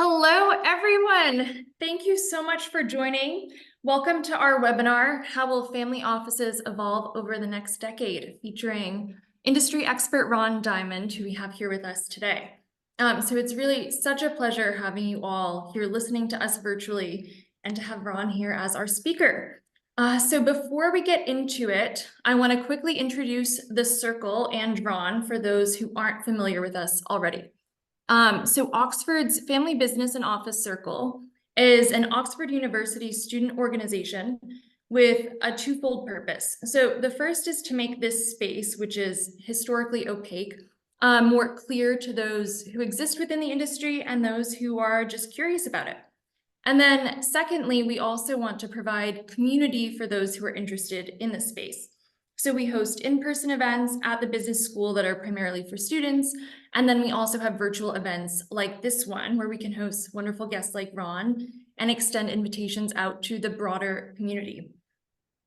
Hello, everyone. Thank you so much for joining. Welcome to our webinar, How Will Family Offices Evolve Over the Next Decade, featuring industry expert Ron Diamond, who we have here with us today. So it's really such a pleasure having you all here listening to us virtually and to have Ron here as our speaker. So before we get into it, I want to quickly introduce the circle and Ron for those who aren't familiar with us already. So Oxford's Family Business and Office Circle is an Oxford University student organization with a twofold purpose. So the first is to make this space, which is historically opaque, more clear to those who exist within the industry and those who are just curious about it. And then secondly, we also want to provide community for those who are interested in the space. So we host in-person events at the business school that are primarily for students. And then we also have virtual events like this one, where we can host wonderful guests like Ron and extend invitations out to the broader community.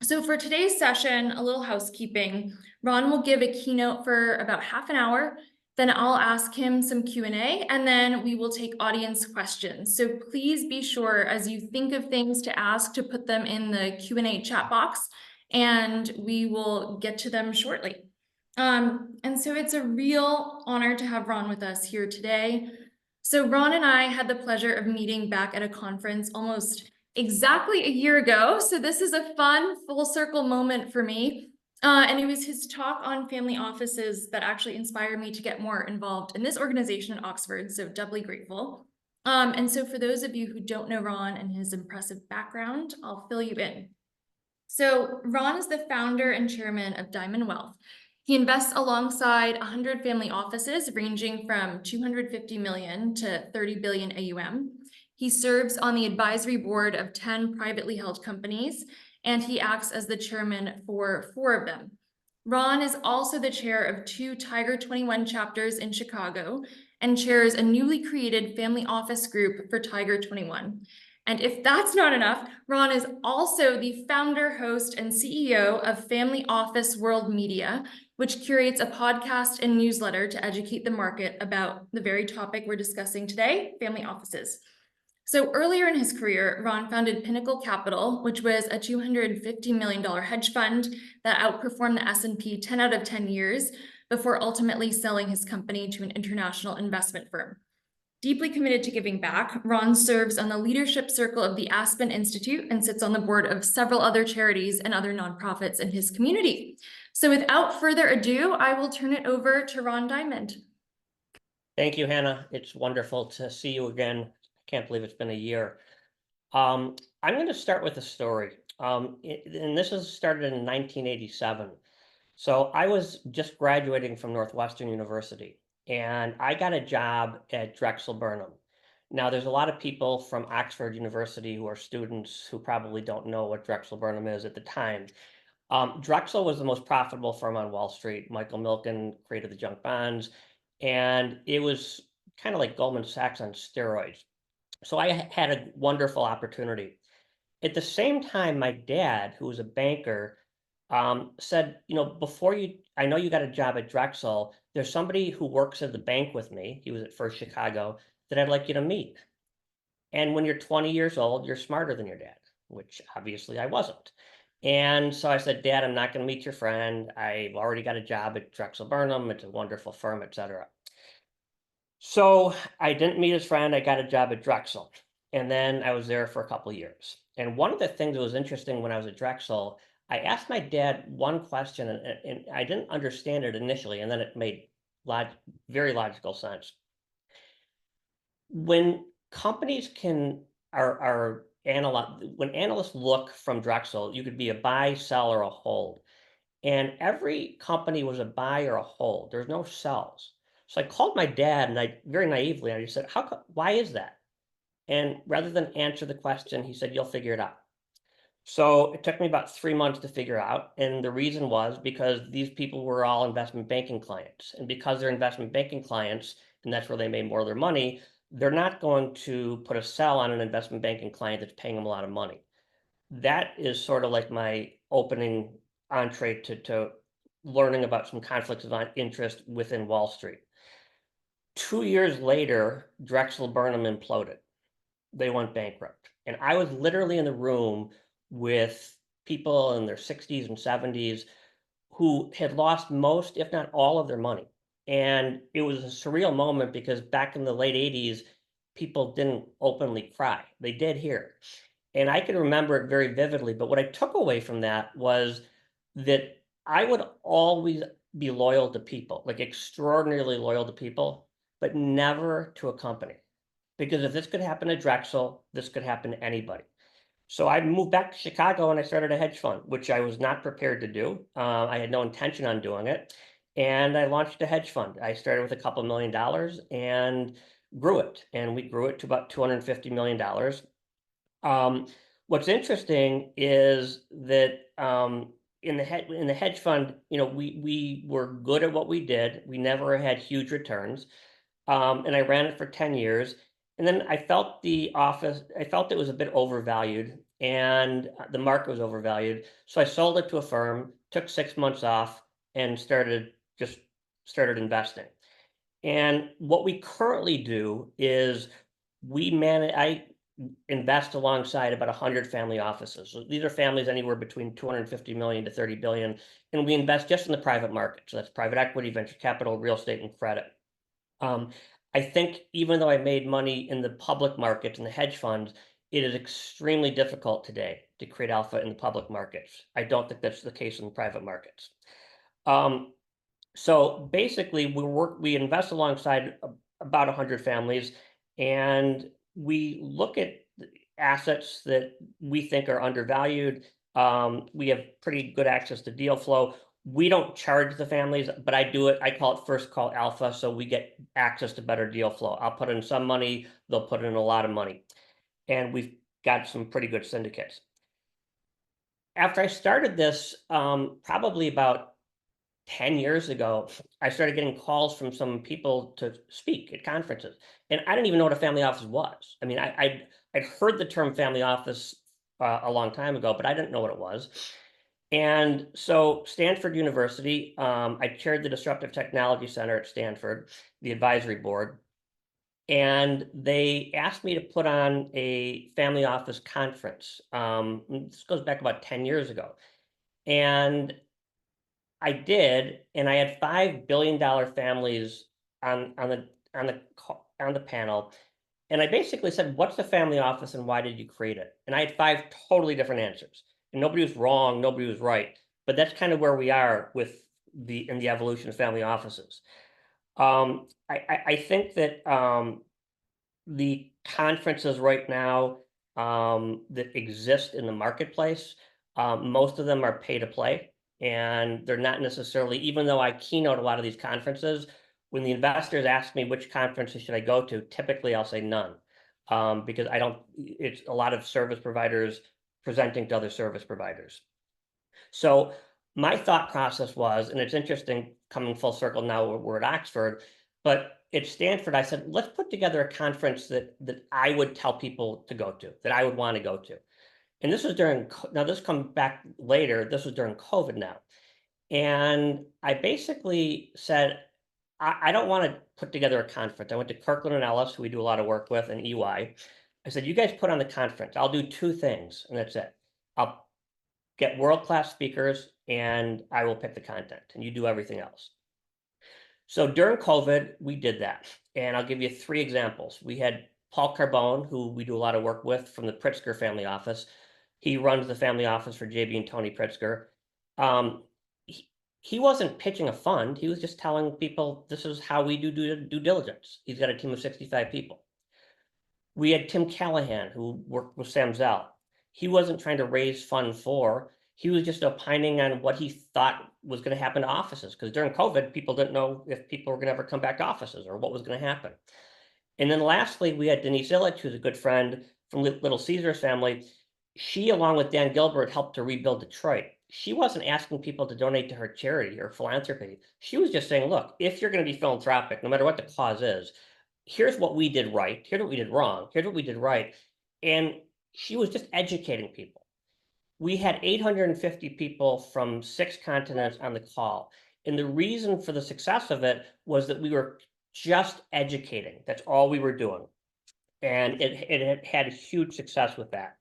So for today's session, a little housekeeping. Ron will give a keynote for about half an hour. Then I'll ask him some Q&A, and then we will take audience questions. So please be sure, as you think of things to ask, to put them in the Q&A chat box, and we will get to them shortly. And so it's a real honor to have Ron with us here today. So Ron and I had the pleasure of meeting back at a conference almost exactly a year ago. So this is a fun full circle moment for me. And it was his talk on family offices that actually inspired me to get more involved in this organization at Oxford. So doubly grateful. And so for those of you who don't know Ron and his impressive background, I'll fill you in. So Ron is the founder and chairman of Diamond Wealth. He invests alongside 100 family offices ranging from 250 million to 30 billion AUM. He serves on the advisory board of 10 privately held companies, and he acts as the chairman for 4 of them. Ron is also the chair of 2 Tiger 21 chapters in Chicago and chairs a newly created family office group for Tiger 21. And if that's not enough, Ron is also the founder, host, and CEO of Family Office World Media, which curates a podcast and newsletter to educate the market about the very topic we're discussing today, family offices. So earlier in his career, Ron founded Pinnacle Capital, which was a $250 million hedge fund that outperformed the S&P 10 out of 10 years before ultimately selling his company to an international investment firm. Deeply committed to giving back, Ron serves on the leadership circle of the Aspen Institute and sits on the board of several other charities and other nonprofits in his community. So without further ado, I will turn it over to Ron Diamond. Thank you, Hannah. It's wonderful to see you again. I can't believe it's been a year. I'm going to start with a story. And this was started in 1987. So I was just graduating from Northwestern University, and I got a job at Drexel Burnham. Now, there's a lot of people from Oxford University who are students who probably don't know what Drexel Burnham is at the time. Drexel was the most profitable firm on Wall Street. Michael Milken created the junk bonds, and it was kind of like Goldman Sachs on steroids. So I had a wonderful opportunity. At the same time, my dad, who was a banker, said, I know you got a job at Drexel. There's somebody who works at the bank with me. He was at First Chicago that I'd like you to meet. And when you're 20 years old, you're smarter than your dad, which obviously I wasn't. And so I said, Dad, I'm not going to meet your friend. I've already got a job at Drexel Burnham. It's a wonderful firm, et cetera. So I didn't meet his friend. I got a job at Drexel. And then I was there for a couple of years. And one of the things that was interesting when I was at Drexel, I asked my dad one question, and I didn't understand it initially, and then it made very logical sense. When companies when analysts look from Drexel, you could be a buy, sell, or a hold. And every company was a buy or a hold. There's no sells. So I called my dad, and I very naively, I just said, why is that? And rather than answer the question, he said, you'll figure it out. So it took me about 3 months to figure out. And the reason was because these people were all investment banking clients. And because they're investment banking clients, and that's where they made more of their money, they're not going to put a sell on an investment banking client that's paying them a lot of money. That is sort of like my opening entree to learning about some conflicts of interest within Wall Street. 2 years later, Drexel Burnham imploded. They went bankrupt. And I was literally in the room with people in their 60s and 70s who had lost most, if not all, of their money. And it was a surreal moment because back in the late 80s, people didn't openly cry. They did here. And I can remember it very vividly. But what I took away from that was that I would always be loyal to people, like extraordinarily loyal to people, but never to a company. Because if this could happen to Drexel, this could happen to anybody. So I moved back to Chicago and I started a hedge fund, which I was not prepared to do. I had no intention on doing it. And I launched a hedge fund. I started with a couple $1 million and grew it. And we grew it to about $250 million. What's interesting is that in the hedge fund, we were good at what we did. We never had huge returns. And I ran it for 10 years. And then I felt it was a bit overvalued and the market was overvalued. So I sold it to a firm, took 6 months off and started investing. And what we currently do is I invest alongside about 100 family offices. So these are families anywhere between 250 million to 30 billion. And we invest just in the private market. So that's private equity, venture capital, real estate, and credit. I think even though I made money in the public markets and the hedge funds, it is extremely difficult today to create alpha in the public markets. I don't think that's the case in the private markets. So basically, we invest alongside about 100 families, and we look at assets that we think are undervalued. We have pretty good access to deal flow. We don't charge the families, but I do it. I call it first call alpha, so we get access to better deal flow. I'll put in some money, they'll put in a lot of money, and we've got some pretty good syndicates. After I started this, probably about 10 years ago, I started getting calls from some people to speak at conferences, and I didn't even know what a family office was. I mean, I'd heard the term family office a long time ago, but I didn't know what it was. And so Stanford University, I chaired the Disruptive Technology Center at Stanford, the advisory board, and they asked me to put on a family office conference. This goes back about 10 years ago. And I did, and I had $5 billion families on the panel. And I basically said, what's the family office and why did you create it? And I had 5 totally different answers. And nobody was wrong, nobody was right. But that's kind of where we are in the evolution of family offices. I think that the conferences right now that exist in the marketplace, most of them are pay to play. And they're not necessarily, even though I keynote a lot of these conferences, when the investors ask me which conferences should I go to, typically I'll say none. Because it's a lot of service providers presenting to other service providers. So my thought process was, and it's interesting coming full circle now we're at Oxford, but at Stanford, I said, let's put together a conference that I would tell people to go to, that I would want to go to. And this was now this comes back later, this was during COVID now. And I basically said, I don't want to put together a conference. I went to Kirkland and Ellis, who we do a lot of work with, and EY. I said, you guys put on the conference. I'll do 2 things, and that's it. I'll get world-class speakers, and I will pick the content, and you do everything else. So during COVID, we did that. And I'll give you 3 examples. We had Paul Carbone, who we do a lot of work with from the Pritzker family office. He runs the family office for JB and Tony Pritzker. He wasn't pitching a fund. He was just telling people, this is how we do due diligence. He's got a team of 65 people. We had Tim Callahan, who worked with Sam Zell. He wasn't trying to raise fund for, he was just opining on what he thought was going to happen to offices. Because during COVID, people didn't know if people were going to ever come back to offices or what was going to happen. And then lastly, we had Denise Illich, who's a good friend from Little Caesars family. She, along with Dan Gilbert, helped to rebuild Detroit. She wasn't asking people to donate to her charity or philanthropy. She was just saying, look, if you're going to be philanthropic, no matter what the cause is, here's what we did right, here's what we did wrong, here's what we did right. And she was just educating people. We had 850 people from 6 continents on the call. And the reason for the success of it was that we were just educating. That's all we were doing. And it had huge success with that.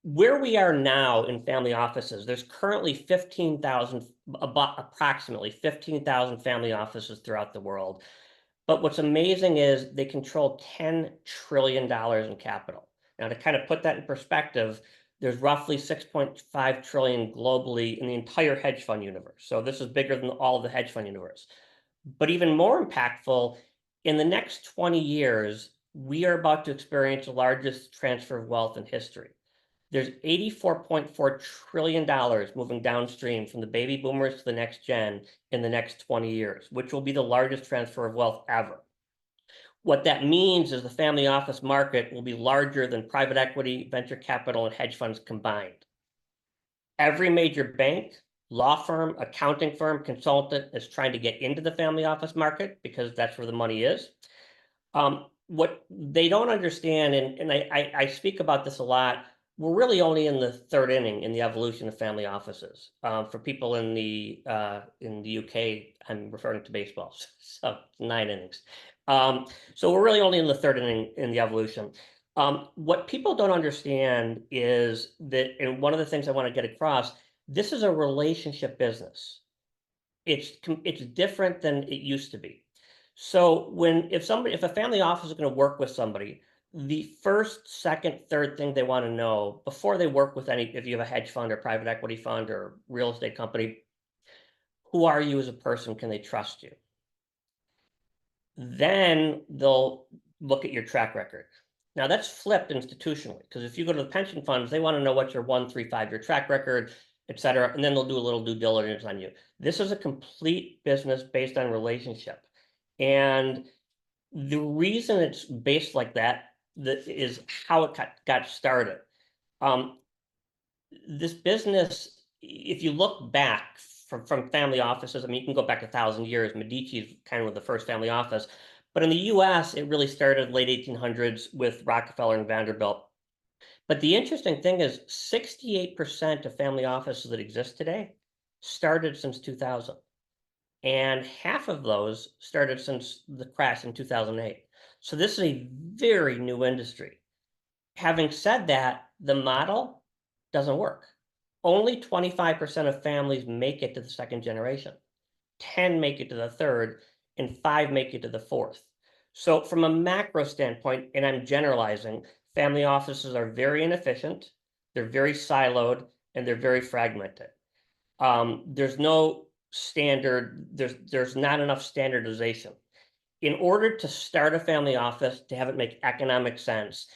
Where we are now in family offices, there's currently 15,000, approximately 15,000 family offices throughout the world. But what's amazing is they control $10 trillion in capital. Now, to kind of put that in perspective, there's roughly 6.5 trillion globally in the entire hedge fund universe. So this is bigger than all of the hedge fund universe. But even more impactful, in the next 20 years, we are about to experience the largest transfer of wealth in history. There's $84.4 trillion moving downstream from the baby boomers to the next gen in the next 20 years, which will be the largest transfer of wealth ever. What that means is the family office market will be larger than private equity, venture capital, and hedge funds combined. Every major bank, law firm, accounting firm, consultant is trying to get into the family office market because that's where the money is. What they don't understand, and I speak about this a lot, we're really only in the third inning in the evolution of family offices. For people in the UK, I'm referring to baseball, so 9 innings. So we're really only in the third inning in the evolution. What people don't understand is that, and one of the things I want to get across, this is a relationship business. It's different than it used to be. So if a family office is going to work with somebody, the first, second, third thing they want to know before they work with if you have a hedge fund or private equity fund or real estate company, who are you as a person? Can they trust you? Then they'll look at your track record. Now that's flipped institutionally, because if you go to the pension funds, they want to know what's your 1, 3, 5-year track record, et cetera, and then they'll do a little due diligence on you. This is a complete business based on relationship. And the reason it's based like that is how it got started. This business, if you look back from family offices, I mean, you can go back 1,000 years. Medici's kind of the first family office. But in the US, it really started late 1800s with Rockefeller and Vanderbilt. But the interesting thing is 68% of family offices that exist today started since 2000. And half of those started since the crash in 2008. So this is a very new industry. Having said that, the model doesn't work. Only 25% of families make it to the second generation. 10 make it to the third, and 5 make it to the fourth. So from a macro standpoint, and I'm generalizing, family offices are very inefficient, they're very siloed, and they're very fragmented. There's no standard, there's not enough standardization. In order to start a family office, to have it make economic sense,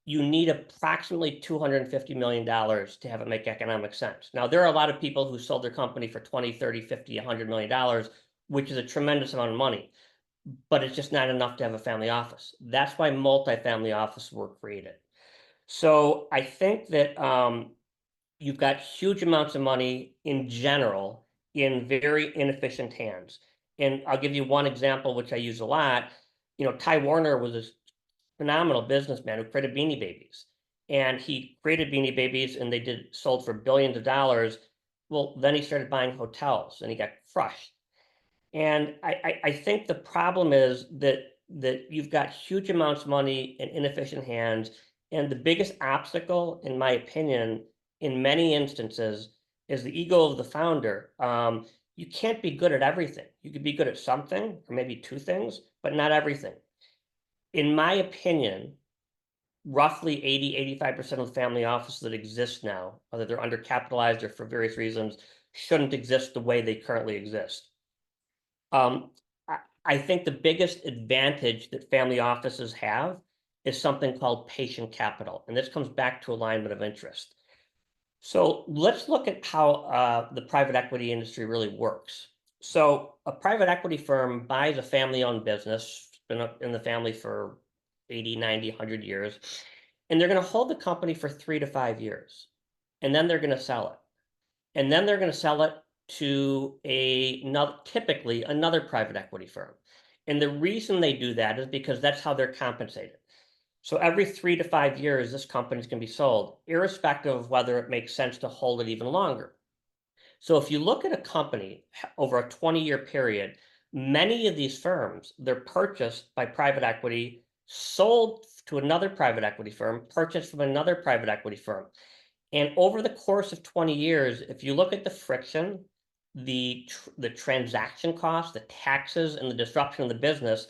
you need approximately $250 million to have it make economic sense. Now, there are a lot of people who sold their company for 20, 30, 50, $100 million, which is a tremendous amount of money, but it's just not enough to have a family office. That's why multifamily offices were created. So I think that you've got huge amounts of money in general in very inefficient hands. And I'll give you one example, which I use a lot. You know, Ty Warner was a phenomenal businessman who created Beanie Babies. And he created Beanie Babies and they sold for billions of dollars. Well, then he started buying hotels and he got crushed. And I think the problem is that you've got huge amounts of money in inefficient hands. And the biggest obstacle, in my opinion, in many instances, is the ego of the founder. You can't be good at everything. You could be good at something or maybe 2 things, but not everything. In my opinion, roughly 85% of the family offices that exist now, whether they're undercapitalized or for various reasons, shouldn't exist the way they currently exist. I think the biggest advantage that family offices have is something called patient capital. And this comes back to alignment of interest. So let's look at how the private equity industry really works. So a private equity firm buys a family-owned business, it's been in the family for 80, 90, 100 years, and they're going to hold the company for 3 to 5 years. And then they're going to sell it. And then they're going to sell it to typically another private equity firm. And the reason they do that is because that's how they're compensated. So every 3 to 5 years, this company is going to be sold, irrespective of whether it makes sense to hold it even longer. So if you look at a company over a 20-year period, Many of these firms, they're purchased by private equity, sold to another private equity firm, purchased from another private equity firm. And over the course of 20 years, if you look at the friction, the transaction costs, the taxes, and the disruption of the business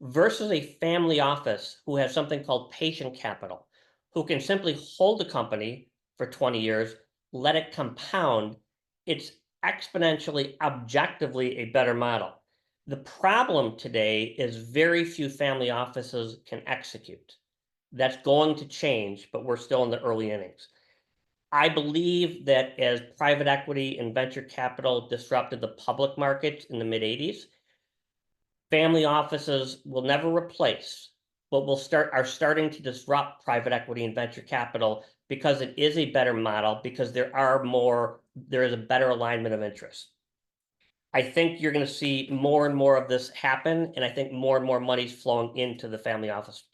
versus a family office who has something called patient capital, who can simply hold a company for 20 years, let it compound, it's exponentially, objectively a better model. The problem today is very few family offices can execute. That's going to change, but we're still in the early innings. I believe that as private equity and venture capital disrupted the public markets in the mid-80s, family offices will never replace, but are starting to disrupt private equity and venture capital because it is a better model, because there is a better alignment of interests. I think you're going to see more and more of this happen, and I think more and more money is flowing into the family office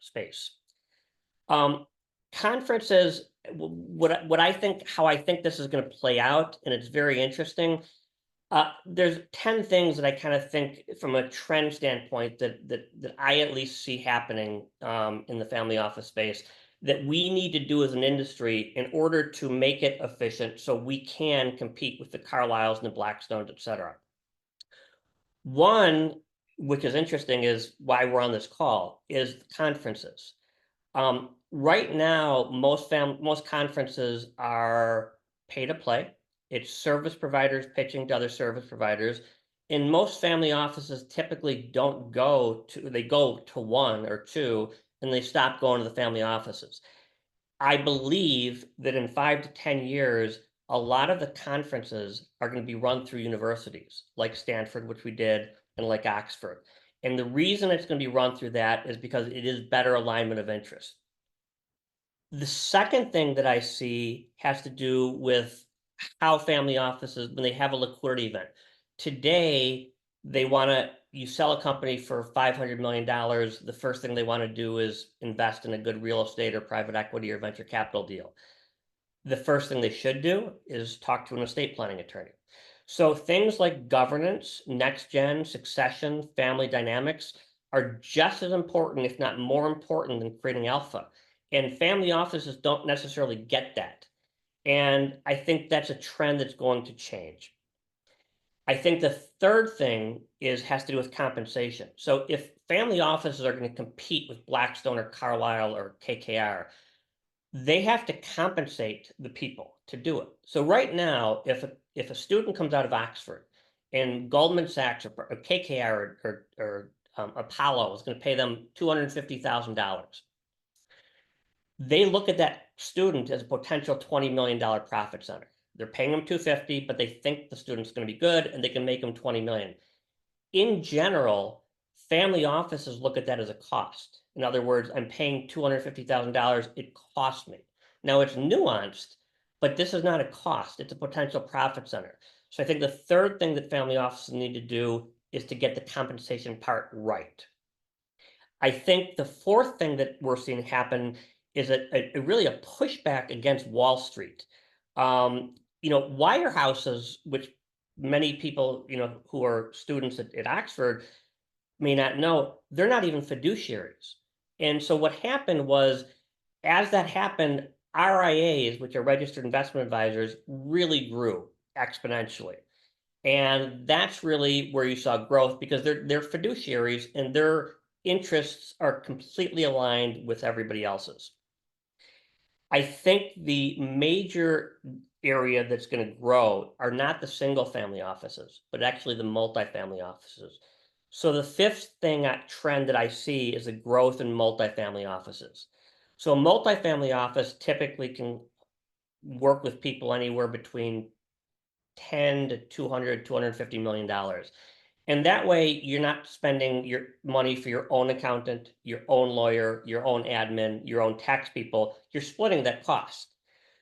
space. Conferences, how I think this is going to play out, and it's very interesting. There's 10 things that I kind of think from a trend standpoint that I at least see happening in the family office space that we need to do as an industry in order to make it efficient so we can compete with the Carlyles and the Blackstones, et cetera. One, which is interesting, is why we're on this call, is conferences. Right now, most conferences are pay to play. It's service providers pitching to other service providers. And most family offices typically they go to one or two, and they stop going to the family offices. I believe that in 5 to 10 years, a lot of the conferences are going to be run through universities like Stanford, which we did, and like Oxford. And the reason it's going to be run through that is because it is better alignment of interest. The second thing that I see has to do with how family offices, when they have a liquidity event. Today, you sell a company for $500 million. The first thing they want to do is invest in a good real estate or private equity or venture capital deal. The first thing they should do is talk to an estate planning attorney. So things like governance, next gen, succession, family dynamics are just as important, if not more important, than creating alpha. And family offices don't necessarily get that. And I think that's a trend that's going to change. I think the third thing has to do with compensation. So if family offices are going to compete with Blackstone or Carlyle or KKR, they have to compensate the people to do it. So right now, if a student comes out of Oxford and Goldman Sachs or KKR or Apollo is going to pay them $250,000, they look at that student as a potential $20 million profit center. They're paying them $250, but they think the student's going to be good and they can make them $20 million. In general, family offices look at that as a cost. In other words, I'm paying $250,000, it costs me. Now it's nuanced, but this is not a cost, it's a potential profit center. So I think the third thing that family offices need to do is to get the compensation part right. I think the fourth thing that we're seeing happen is really a pushback against Wall Street. Wirehouses, which many people, who are students at Oxford may not know, they're not even fiduciaries. And so what happened was, as that happened, RIAs, which are registered investment advisors, really grew exponentially. And that's really where you saw growth, because they're fiduciaries and their interests are completely aligned with everybody else's. I think the major area that's going to grow are not the single family offices, but actually the multifamily offices. So the fifth trend that I see is a growth in multifamily offices. So a multifamily office typically can work with people anywhere between 10 to 200, $250 million. And that way, you're not spending your money for your own accountant, your own lawyer, your own admin, your own tax people. You're splitting that cost.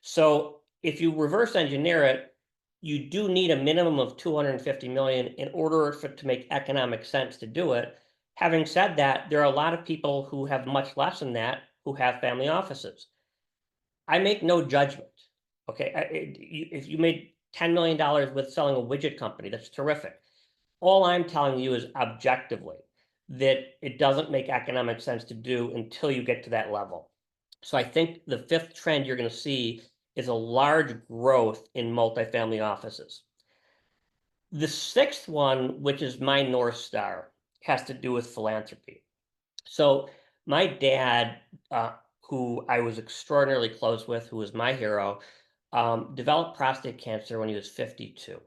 So if you reverse engineer it, you do need a minimum of 250 million in order for it to make economic sense to do it. Having said that, there are a lot of people who have much less than that who have family offices. I make no judgment. Okay, if you made $10 million with selling a widget company, that's terrific. All I'm telling you is objectively that it doesn't make economic sense to do until you get to that level. So I think the fifth trend you're going to see is a large growth in multifamily offices. The sixth one, which is my North Star, has to do with philanthropy. So my dad, who I was extraordinarily close with, who was my hero, developed prostate cancer when he was 52.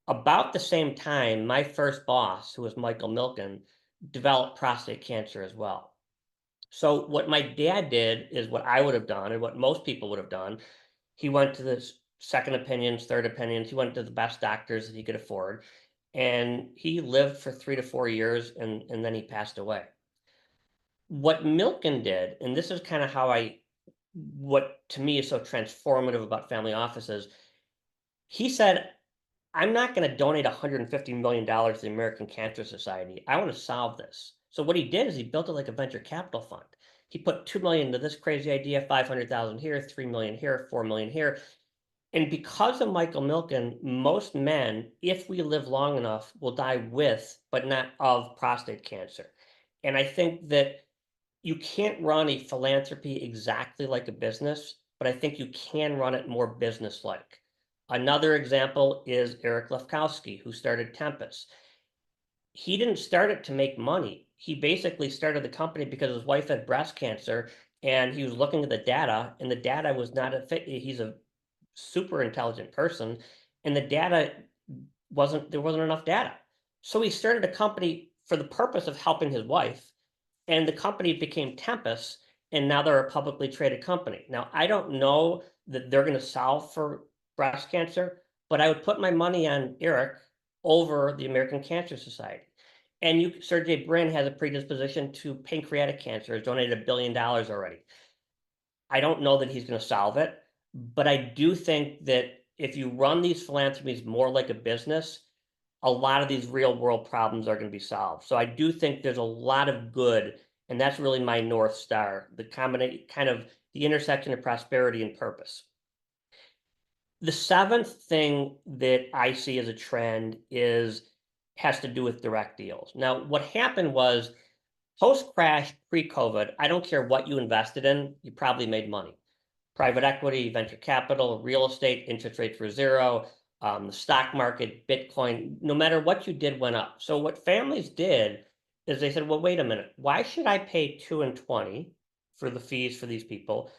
About the same time, my first boss, who was Michael Milken, developed prostate cancer as well. So what my dad did is what I would have done and what most people would have done. He went to the second opinions, third opinions. He went to the best doctors that he could afford. And he lived for 3 to 4 years and then he passed away. What Milken did, and this is kind of what to me is so transformative about family offices, he said, I'm not going to donate $150 million to the American Cancer Society. I want to solve this. So what he did is he built it like a venture capital fund. He put 2 million into this crazy idea, 500,000 here, 3 million here, 4 million here. And because of Michael Milken, most men, if we live long enough, will die with, but not of prostate cancer. And I think that you can't run a philanthropy exactly like a business, but I think you can run it more business-like. Another example is Eric Lefkowski, who started Tempest. He didn't start it to make money. He basically started the company because his wife had breast cancer and he was looking at the data, and the data was not a fit. He's a super intelligent person, and the data there wasn't enough data. So he started a company for the purpose of helping his wife, and the company became Tempest, and now they're a publicly traded company. Now, I don't know that they're going to solve for breast cancer, but I would put my money on Eric over the American Cancer Society. And Sergey Brin has a predisposition to pancreatic cancer, has donated $1 billion already. I don't know that he's going to solve it, but I do think that if you run these philanthropies more like a business, a lot of these real world problems are going to be solved. So I do think there's a lot of good, and that's really my North Star, the combination, kind of the intersection of prosperity and purpose. The seventh thing that I see as a trend has to do with direct deals. Now, what happened was post-crash, pre-COVID, I don't care what you invested in, you probably made money. Private equity, venture capital, real estate, interest rates were zero, the stock market, Bitcoin, no matter what you did went up. So what families did is they said, well, wait a minute, why should I pay 2 and 20 for the fees for these people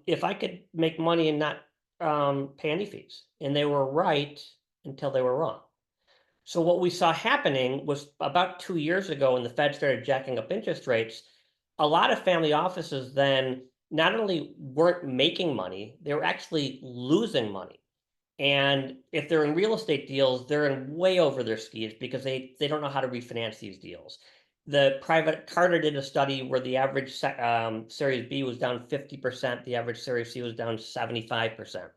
if I could make money and not pay any fees? And they were right until they were wrong. So what we saw happening was about 2 years ago when the Fed started jacking up interest rates, a lot of family offices then not only weren't making money, they were actually losing money. And if they're in real estate deals, they're in way over their skis because they don't know how to refinance these deals. The private Carter did a study where the average Series B was down 50%, the average Series C was down 75%.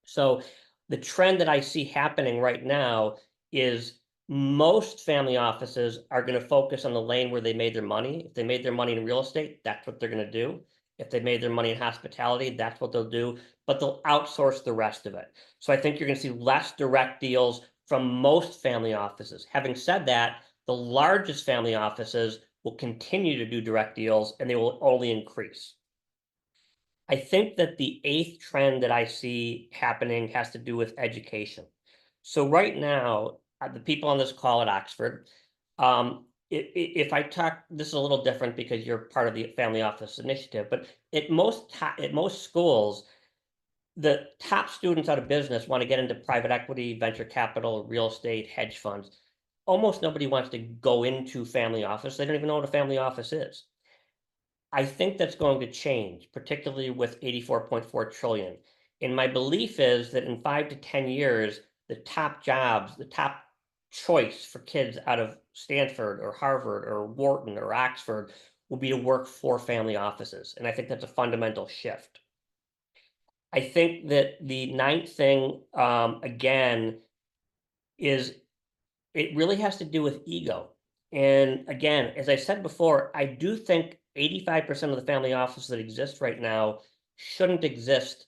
So the trend that I see happening right now is most family offices are going to focus on the lane where they made their money. If they made their money in real estate, that's what they're going to do. If they made their money in hospitality, that's what they'll do, but they'll outsource the rest of it. So I think you're going to see less direct deals from most family offices. Having said that, the largest family offices will continue to do direct deals and they will only increase. I think that the eighth trend that I see happening has to do with education. So right now, the people on this call at Oxford, if I talk, this is a little different because you're part of the Family Office Initiative, but at most schools, the top students out of business want to get into private equity, venture capital, real estate, hedge funds. Almost nobody wants to go into family office. They don't even know what a family office is. I think that's going to change, particularly with 84.4 trillion. And my belief is that in 5 to 10 years, the top jobs, the top choice for kids out of Stanford or Harvard or Wharton or Oxford will be to work for family offices. And I think that's a fundamental shift. I think that the ninth thing, again, is it really has to do with ego. And again, as I said before, I do think 85% of the family offices that exist right now shouldn't exist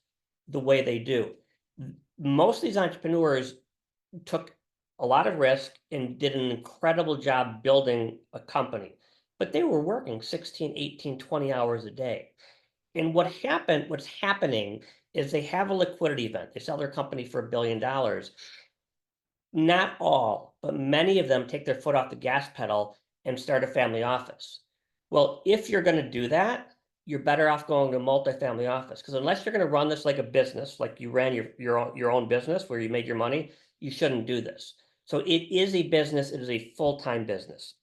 the way they do. Most of these entrepreneurs took a lot of risk, and did an incredible job building a company. But they were working 16, 18, 20 hours a day. And what's happening is they have a liquidity event. They sell their company for $1 billion. Not all, but many of them take their foot off the gas pedal and start a family office. Well, if you're going to do that, you're better off going to a multifamily office, because unless you're going to run this like a business, like you ran your own business where you made your money, you shouldn't do this. So it is a business. It is a full-time business.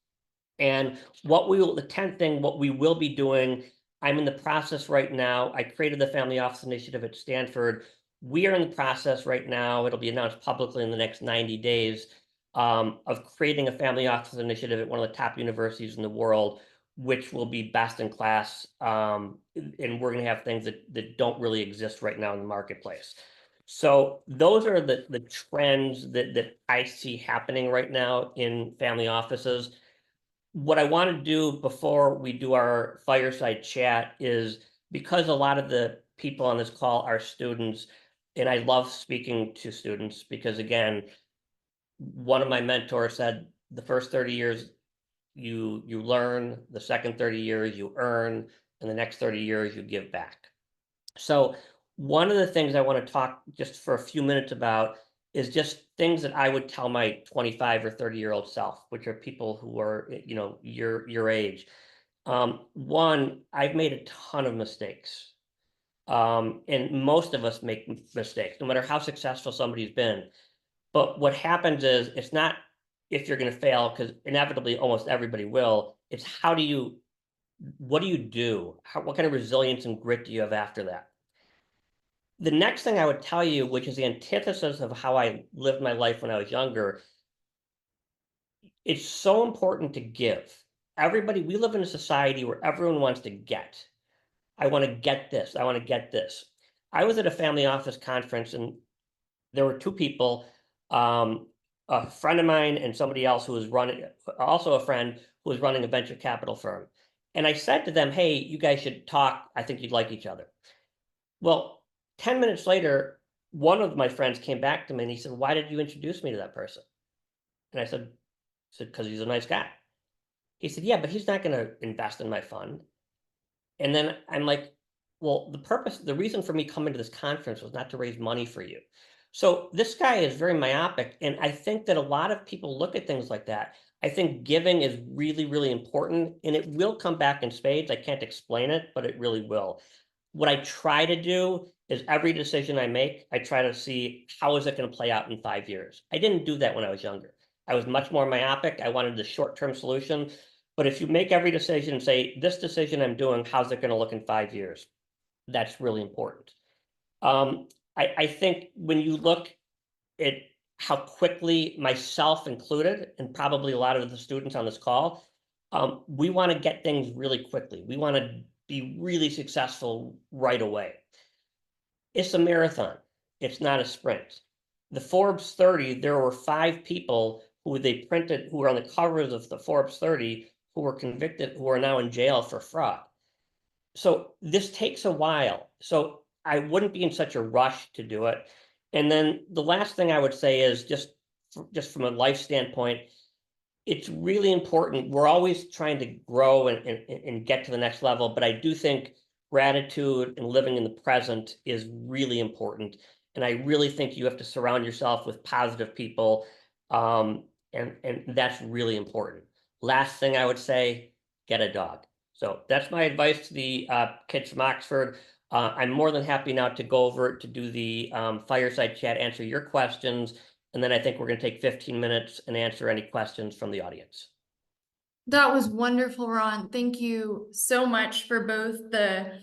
And the 10th thing, what we will be doing, I'm in the process right now. I created the Family Office Initiative at Stanford. We are in the process right now. It'll be announced publicly in the next 90 days of creating a Family Office Initiative at one of the top universities in the world, which will be best in class. And we're going to have things that don't really exist right now in the marketplace. So those are the trends that I see happening right now in family offices. What I want to do before we do our fireside chat is, because a lot of the people on this call are students, and I love speaking to students because, again, one of my mentors said the first 30 years you learn, the second 30 years you earn, and the next 30 years you give back. So one of the things I want to talk just for a few minutes about is just things that I would tell my 25 or 30-year-old self, which are people who are, your age. One, I've made a ton of mistakes. And most of us make mistakes, no matter how successful somebody's been. But what happens is, it's not if you're going to fail, because inevitably almost everybody will. It's what do you do? What kind of resilience and grit do you have after that? The next thing I would tell you, which is the antithesis of how I lived my life when I was younger, it's so important to give. We live in a society where everyone wants to get. I want to get this. I want to get this. I was at a family office conference, and there were two people, a friend of mine and somebody else who was also a friend who was running a venture capital firm. And I said to them, hey, you guys should talk. I think you'd like each other. Well, 10 minutes later, one of my friends came back to me and he said, why did you introduce me to that person? And I said, because he's a nice guy. He said, yeah, but he's not going to invest in my fund. And then I'm like, well, the reason for me coming to this conference was not to raise money for you. So this guy is very myopic. And I think that a lot of people look at things like that. I think giving is really, really important, and it will come back in spades. I can't explain it, but it really will. What I try to do is, every decision I make, I try to see, how is it going to play out in 5 years? I didn't do that when I was younger. I was much more myopic. I wanted the short-term solution. But if you make every decision and say, this decision I'm doing, how's it going to look in 5 years? That's really important. I think when you look at how quickly, myself included, and probably a lot of the students on this call, we want to get things really quickly. We want to be really successful right away. It's a marathon. It's not a sprint. The Forbes 30, there were 5 people who were on the covers of the Forbes 30, who were convicted, who are now in jail for fraud. So this takes a while. So I wouldn't be in such a rush to do it. And then the last thing I would say is, just from a life standpoint, it's really important. We're always trying to grow and get to the next level, but I do think gratitude and living in the present is really important. And I really think you have to surround yourself with positive people. And that's really important. Last thing I would say, get a dog. So that's my advice to the kids from Oxford. I'm more than happy now to go over to do the fireside chat, answer your questions. And then I think we're going to take 15 minutes and answer any questions from the audience. That was wonderful, Ron. Thank you so much for both the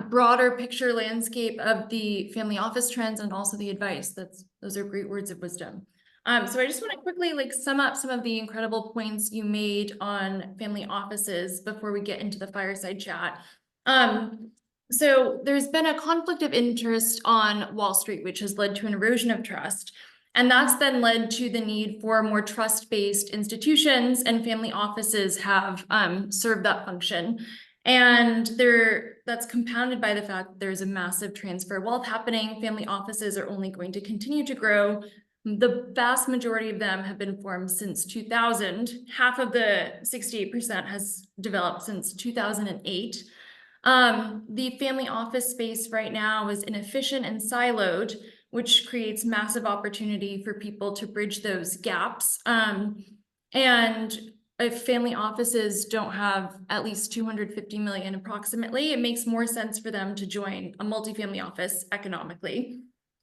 broader picture landscape of the family office trends and also the advice. Those are great words of wisdom. So I just want to quickly sum up some of the incredible points you made on family offices before we get into the fireside chat. So there's been a conflict of interest on Wall Street, which has led to an erosion of trust. And that's then led to the need for more trust-based institutions, and family offices have served that function. And that's compounded by the fact that there's a massive transfer of wealth happening. Family offices are only going to continue to grow The vast majority of them have been formed since 2000. Half of the 68% has developed since 2008. The family office space right now is inefficient and siloed, which creates massive opportunity for people to bridge those gaps. And if family offices don't have at least 250 million approximately, it makes more sense for them to join a multifamily office economically.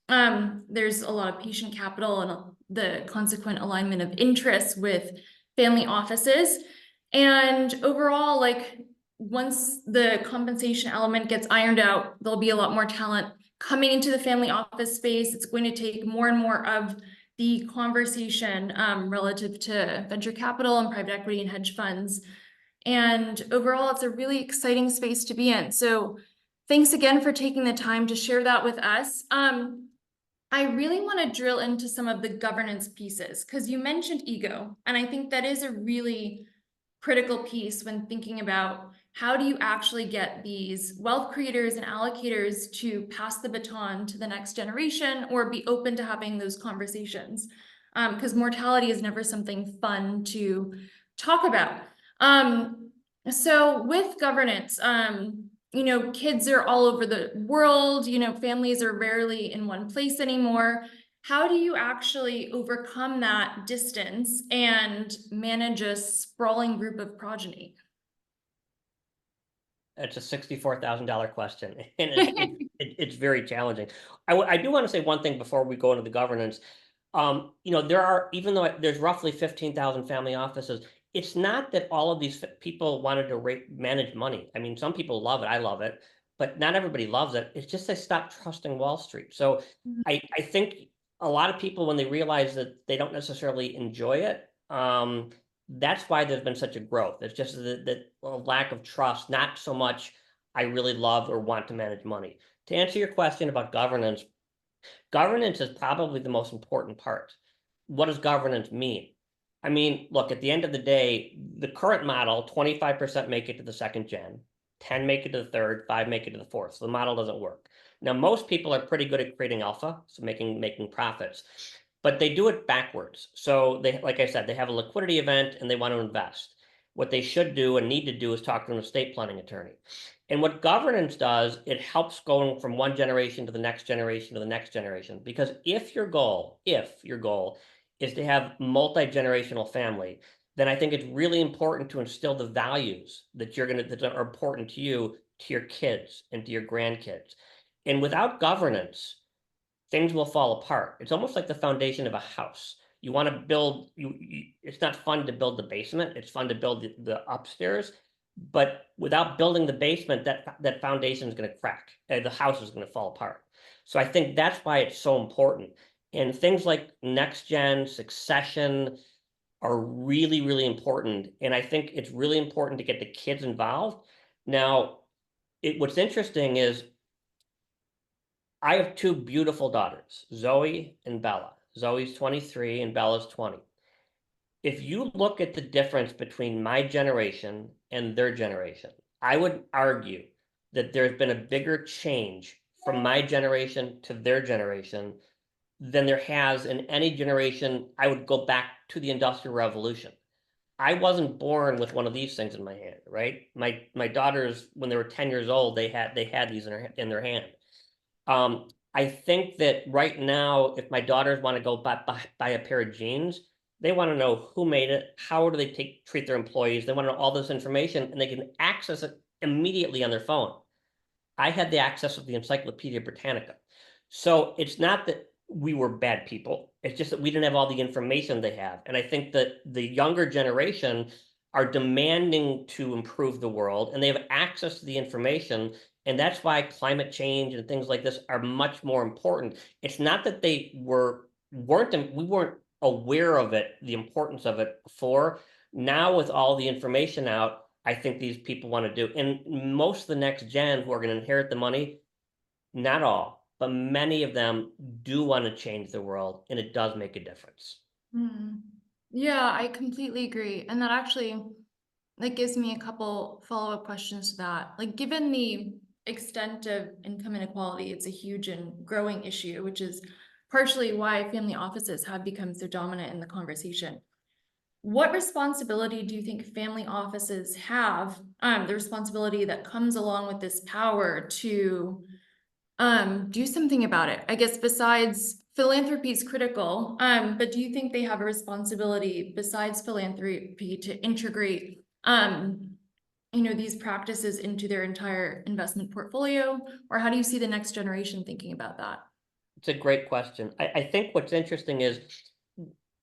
There's a lot of patient capital and the consequent alignment of interests with family offices. And overall, like, once the compensation element gets ironed out, there'll be a lot more talent coming into the family office space. It's going to take more and more of the conversation relative to venture capital and private equity and hedge funds. And overall, it's a really exciting space to be in. So thanks again for taking the time to share that with us. I really want to drill into some of the governance pieces because you mentioned ego, and I think that is a really critical piece when thinking about how do you actually get these wealth creators and allocators to pass the baton to the next generation or be open to having those conversations, because mortality is never something fun to talk about. So with governance, you know, kids are all over the world, you know, families are rarely in one place anymore. How do you actually overcome that distance and manage a sprawling group of progeny? It's a $64,000 question, and it's very challenging. I do want to say one thing before we go into the governance. You know, there are, even though there's roughly 15,000 family offices, it's not that all of these people wanted to manage money. I mean, some people love it. I love it, but not everybody loves it. It's just they stopped trusting Wall Street. So I think a lot of people, when they realize that they don't necessarily enjoy it, that's why there's been such a growth. It's just that a lack of trust, not so much I really love or want to manage money. To answer your question about governance, governance is probably the most important part. What does governance mean? I mean, look, at the end of the day, the current model, 25% make it to the second gen, 10 make it to the third, 5 make it to the fourth. So the model doesn't work. Now, most people are pretty good at creating alpha, so making profits, but they do it backwards. So they, like I said, they have a liquidity event and they want to invest. What they should do and need to do is talk to an estate planning attorney. And what governance does, it helps going from one generation to the next generation to the next generation. Because if your goal is to have multi-generational family, then I think it's really important to instill the values that that are important to you, to your kids and to your grandkids. And without governance, things will fall apart. It's almost like the foundation of a house. You want to build, it's not fun to build the basement. It's fun to build the upstairs. But without building the basement, that foundation is going to crack. The house is going to fall apart. So I think that's why it's so important. And things like next gen, succession are really, really important. And I think it's really important to get the kids involved. Now, what's interesting is I have two beautiful daughters, Zoe and Bella. Zoe's 23 and Bella's 20. If you look at the difference between my generation and their generation, I would argue that there's been a bigger change from my generation to their generation than there has in any generation. I would go back to the Industrial Revolution. I wasn't born with one of these things in my hand, right? My daughters, when they were 10 years old, they had these in their hand. I think that right now, if my daughters want to go buy a pair of jeans, they want to know who made it, how do they treat their employees. They want to know all this information, and they can access it immediately on their phone. I had the access of the Encyclopedia Britannica. So it's not that we were bad people. It's just that we didn't have all the information they have. And I think that the younger generation are demanding to improve the world, and they have access to the information. And that's why climate change and things like this are much more important. It's not that we weren't aware of it, the importance of it before. Now with all the information out, I think these people want to do. And most of the next gen who are going to inherit the money, not all, but many of them do want to change the world, and it does make a difference. Yeah, I completely agree. And that actually, that gives me a couple follow-up questions to that. Like, given the extent of income inequality, it's a huge and growing issue, which is partially why family offices have become so dominant in the conversation. What responsibility do you think family offices have, the responsibility that comes along with this power to do something about it? I guess besides philanthropy is critical, but do you think they have a responsibility besides philanthropy to integrate these practices into their entire investment portfolio? Or how do you see the next generation thinking about that? It's a great question. I think what's interesting is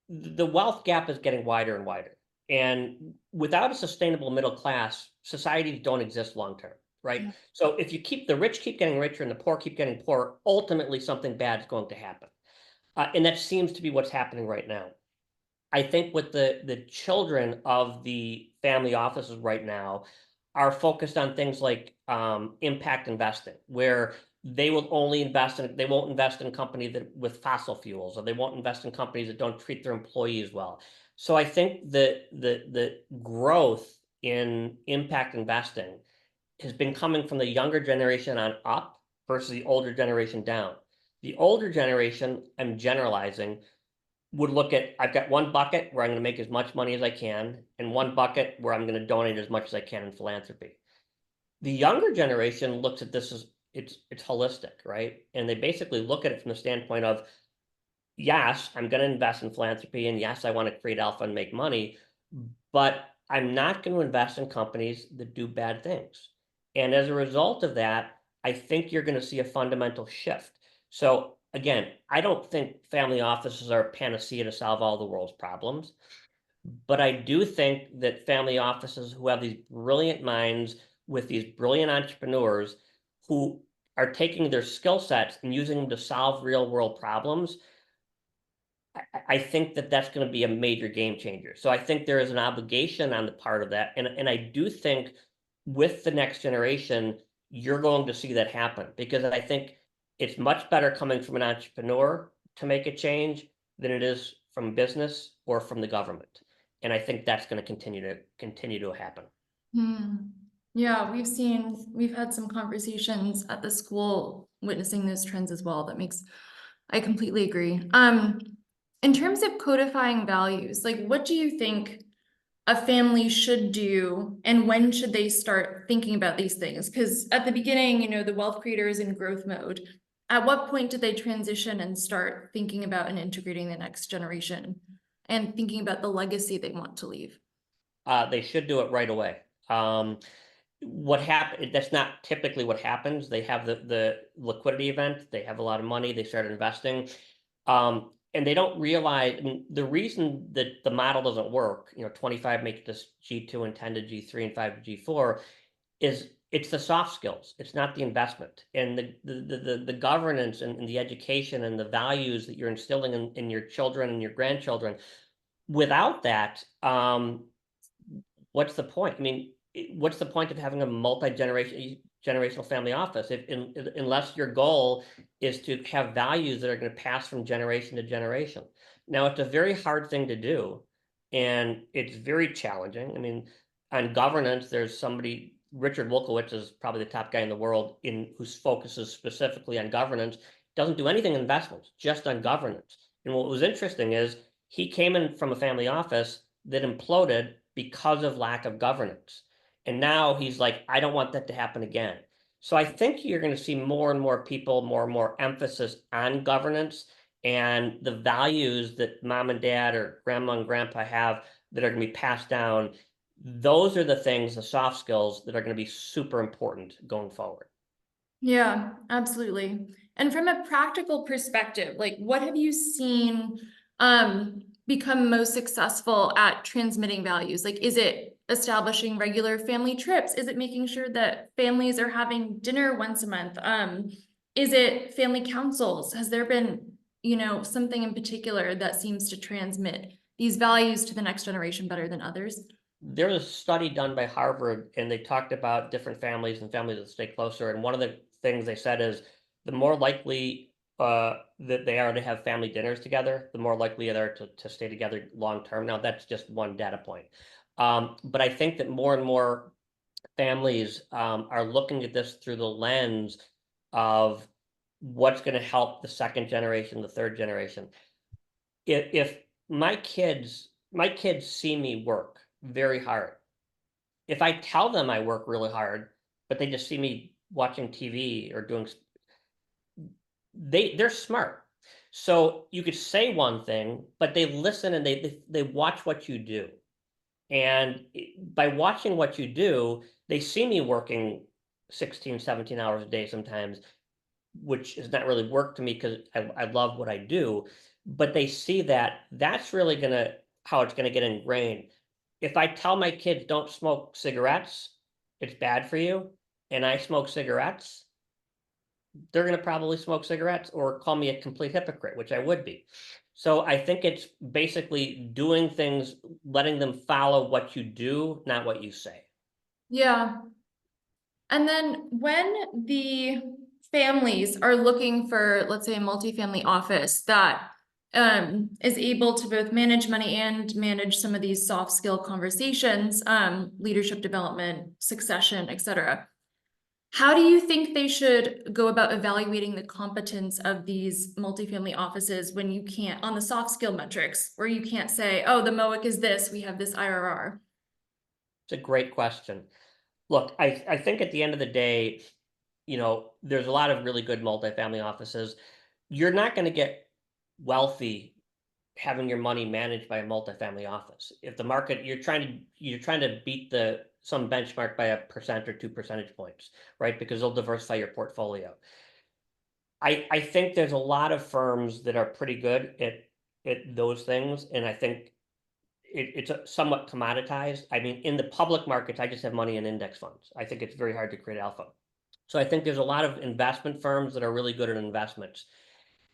the wealth gap is getting wider and wider. And without a sustainable middle class, societies don't exist long term, right? Yeah. So if you keep the rich keep getting richer and the poor keep getting poorer, ultimately something bad is going to happen. And that seems to be what's happening right now. I think with the children of the family offices right now are focused on things like impact investing, where they will only they won't invest in companies that with fossil fuels, or they won't invest in companies that don't treat their employees well. So I think the growth in impact investing has been coming from the younger generation on up versus the older generation down. The older generation, I'm generalizing, would look at, I've got one bucket where I'm going to make as much money as I can, and one bucket where I'm going to donate as much as I can in philanthropy. The younger generation looks at this as it's holistic, right? And they basically look at it from the standpoint of, yes, I'm going to invest in philanthropy, and yes, I want to create alpha and make money, but I'm not going to invest in companies that do bad things. And as a result of that, I think you're going to see a fundamental shift. So again, I don't think family offices are a panacea to solve all the world's problems, but I do think that family offices who have these brilliant minds with these brilliant entrepreneurs who are taking their skill sets and using them to solve real world problems, I think that that's going to be a major game changer. So I think there is an obligation on the part of that. And I do think with the next generation, you're going to see that happen, because I think it's much better coming from an entrepreneur to make a change than it is from business or from the government. And I think that's going to continue to happen. Yeah, we've had some conversations at the school witnessing those trends as well. I completely agree. In terms of codifying values, like what do you think a family should do, and when should they start thinking about these things? Because at the beginning, the wealth creator is in growth mode. At what point did they transition and start thinking about and integrating the next generation and thinking about the legacy they want to leave? They should do it right away. What happened, that's not typically what happens. They have the liquidity event, they have a lot of money, they start investing, and they don't realize, I mean, the reason that the model doesn't work, 25 make it to G2 and 10 to G3 and 5 to G4, is it's the soft skills, it's not the investment, and the governance and the education and the values that you're instilling in your children and your grandchildren. Without that, what's the point? I mean, what's the point of having a generational family office unless your goal is to have values that are going to pass from generation to generation? Now, it's a very hard thing to do, and it's very challenging. I mean, on governance, there's somebody, Richard Wolkowitz is probably the top guy in the world who focuses specifically on governance, doesn't do anything in investments, just on governance. And what was interesting is he came in from a family office that imploded because of lack of governance. And now he's like, I don't want that to happen again. So I think you're going to see more and more people, more and more emphasis on governance and the values that mom and dad or grandma and grandpa have that are going to be passed down. Those are the things, the soft skills that are going to be super important going forward. Yeah, absolutely. And from a practical perspective, like what have you seen become most successful at transmitting values? Like, is it establishing regular family trips? Is it making sure that families are having dinner once a month? Is it family councils? Has there been, something in particular that seems to transmit these values to the next generation better than others? There was a study done by Harvard, and they talked about different families and families that stay closer. And one of the things they said is the more likely that they are to have family dinners together, the more likely they are to stay together long term. Now, that's just one data point. But I think that more and more families are looking at this through the lens of what's going to help the second generation, the third generation. If my kids see me work very hard, if I tell them I work really hard, but they just see me watching TV or doing, they're smart. So you could say one thing, but they listen and they watch what you do. And by watching what you do, they see me working 16, 17 hours a day sometimes, which is not really work to me because I love what I do. But they see that that's really how it's gonna get ingrained. If I tell my kids don't smoke cigarettes, it's bad for you, and I smoke cigarettes, they're gonna probably smoke cigarettes or call me a complete hypocrite, which I would be. So I think it's basically doing things, letting them follow what you do, not what you say. Yeah. And then when the families are looking for, let's say, a multifamily office that is able to both manage money and manage some of these soft skill conversations, leadership development, succession, etc. How do you think they should go about evaluating the competence of these multifamily offices when you can't, on the soft skill metrics, where you can't say, oh, the MOIC is this, we have this IRR? It's a great question. Look, I think at the end of the day, there's a lot of really good multifamily offices. You're not going to get wealthy having your money managed by a multifamily office. If the market, you're trying to beat some benchmark by 1% or 2 percentage points, right? Because they'll diversify your portfolio. I think there's a lot of firms that are pretty good at those things, and I think it's somewhat commoditized. I mean, in the public markets, I just have money in index funds. I think it's very hard to create alpha. So I think there's a lot of investment firms that are really good at investments.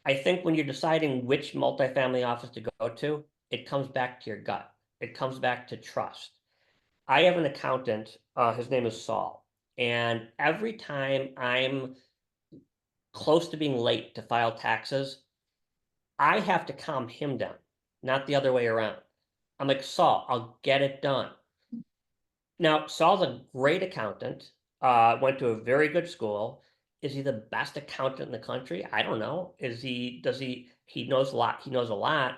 I think when you're deciding which multifamily office to go to, it comes back to your gut. It comes back to trust. I have an accountant, his name is Saul, and every time I'm close to being late to file taxes, I have to calm him down, not the other way around. I'm like, Saul, I'll get it done. Now, Saul's a great accountant, went to a very good school. Is he the best accountant in the country? I don't know. He knows a lot. He knows a lot.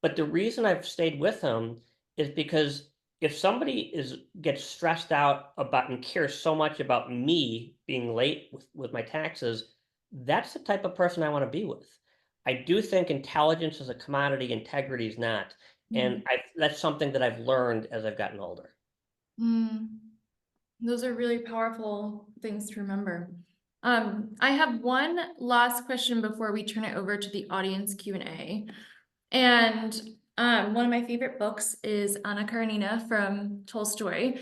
But the reason I've stayed with him is because if somebody gets stressed out about and cares so much about me being late with my taxes, that's the type of person I want to be with. I do think intelligence is a commodity, integrity is not. And that's something that I've learned as I've gotten older. Mm. Those are really powerful things to remember. I have one last question before we turn it over to the audience Q&A. And one of my favorite books is Anna Karenina from Tolstoy.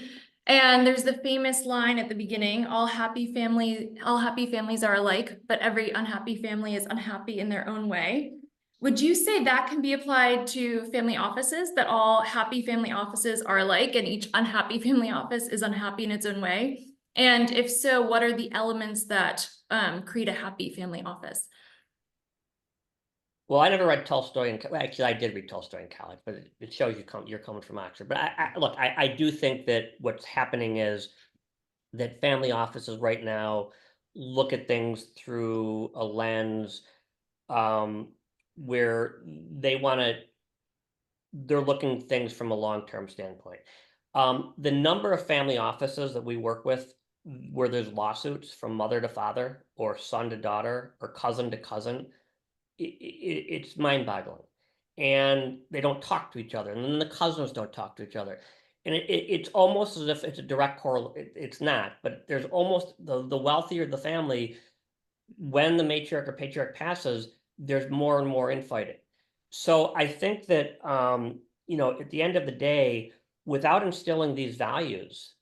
And there's the famous line at the beginning, all happy families are alike, but every unhappy family is unhappy in their own way. Would you say that can be applied to family offices, that all happy family offices are alike and each unhappy family office is unhappy in its own way? And if so, what are the elements that create a happy family office? Well, I never read Tolstoy actually, I did read Tolstoy in college, but it shows you're coming from Oxford. But look, I do think that what's happening is that family offices right now look at things through a lens, where they're looking things from a long-term standpoint. The number of family offices that we work with where there's lawsuits from mother to father or son to daughter or cousin to cousin, it's mind-boggling. And they don't talk to each other, and then the cousins don't talk to each other. And it's almost as if it's a direct correlation. It's not, but there's almost the wealthier the family, when the matriarch or patriarch passes, there's more and more infighting. So I think that at the end of the day, without instilling these values,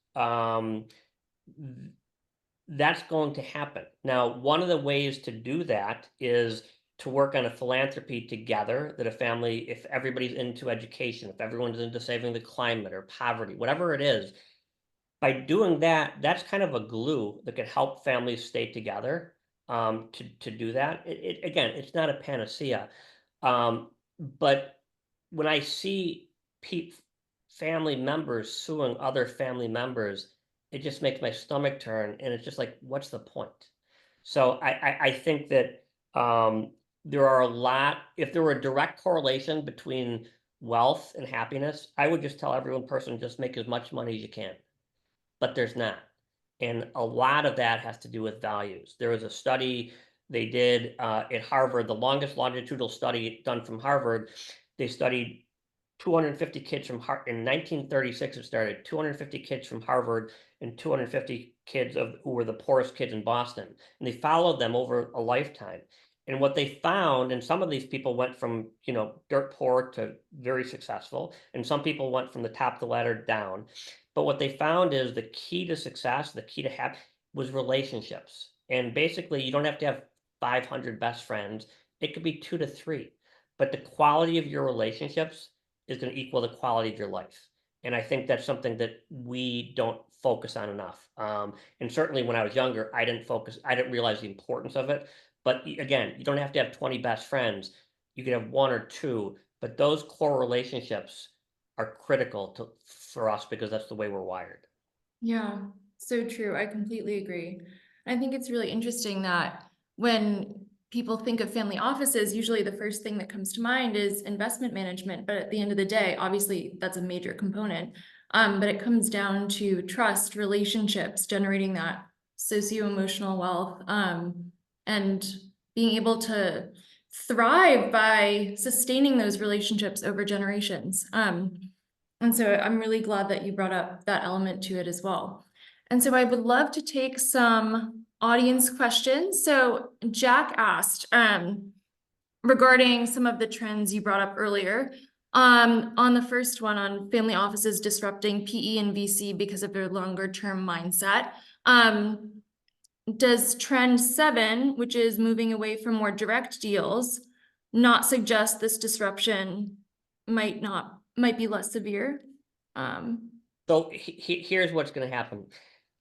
that's going to happen. Now, one of the ways to do that is to work on a philanthropy together, that a family, if everybody's into education, if everyone's into saving the climate or poverty, whatever it is, by doing that, that's kind of a glue that could help families stay together, to do that. Again, it's not a panacea. But when I see family members suing other family members, it just makes my stomach turn, and it's just like, what's the point? So I think that there are a lot, if there were a direct correlation between wealth and happiness, I would just tell everyone person, just make as much money as you can. But there's not. And a lot of that has to do with values. There was a study they did at Harvard, the longest longitudinal study done from Harvard. They studied 250 kids from Harvard in 1936. It started 250 kids from Harvard and 250 kids who were the poorest kids in Boston, and they followed them over a lifetime. And what they found, and some of these people went from dirt poor to very successful, and some people went from the top of the ladder down. But what they found is the key to success, the key to happiness, was relationships. And basically, you don't have to have 500 best friends. It could be 2 to 3, but the quality of your relationships is going to equal the quality of your life. And I think that's something that we don't focus on enough. And certainly when I was younger, I didn't realize the importance of it. But again, you don't have to have 20 best friends. You can have 1 or 2, but those core relationships are critical for us because that's the way we're wired. Yeah, so true. I completely agree. I think it's really interesting that when people think of family offices, usually the first thing that comes to mind is investment management. But at the end of the day, obviously that's a major component. But it comes down to trust, relationships, generating that socio-emotional wealth, and being able to thrive by sustaining those relationships over generations. And so I'm really glad that you brought up that element to it as well. And so I would love to take some audience questions. So Jack asked, regarding some of the trends you brought up earlier, on the first one on family offices disrupting PE and VC because of their longer term mindset. Does trend 7, which is moving away from more direct deals, not suggest this disruption might be less severe? So here's what's going to happen.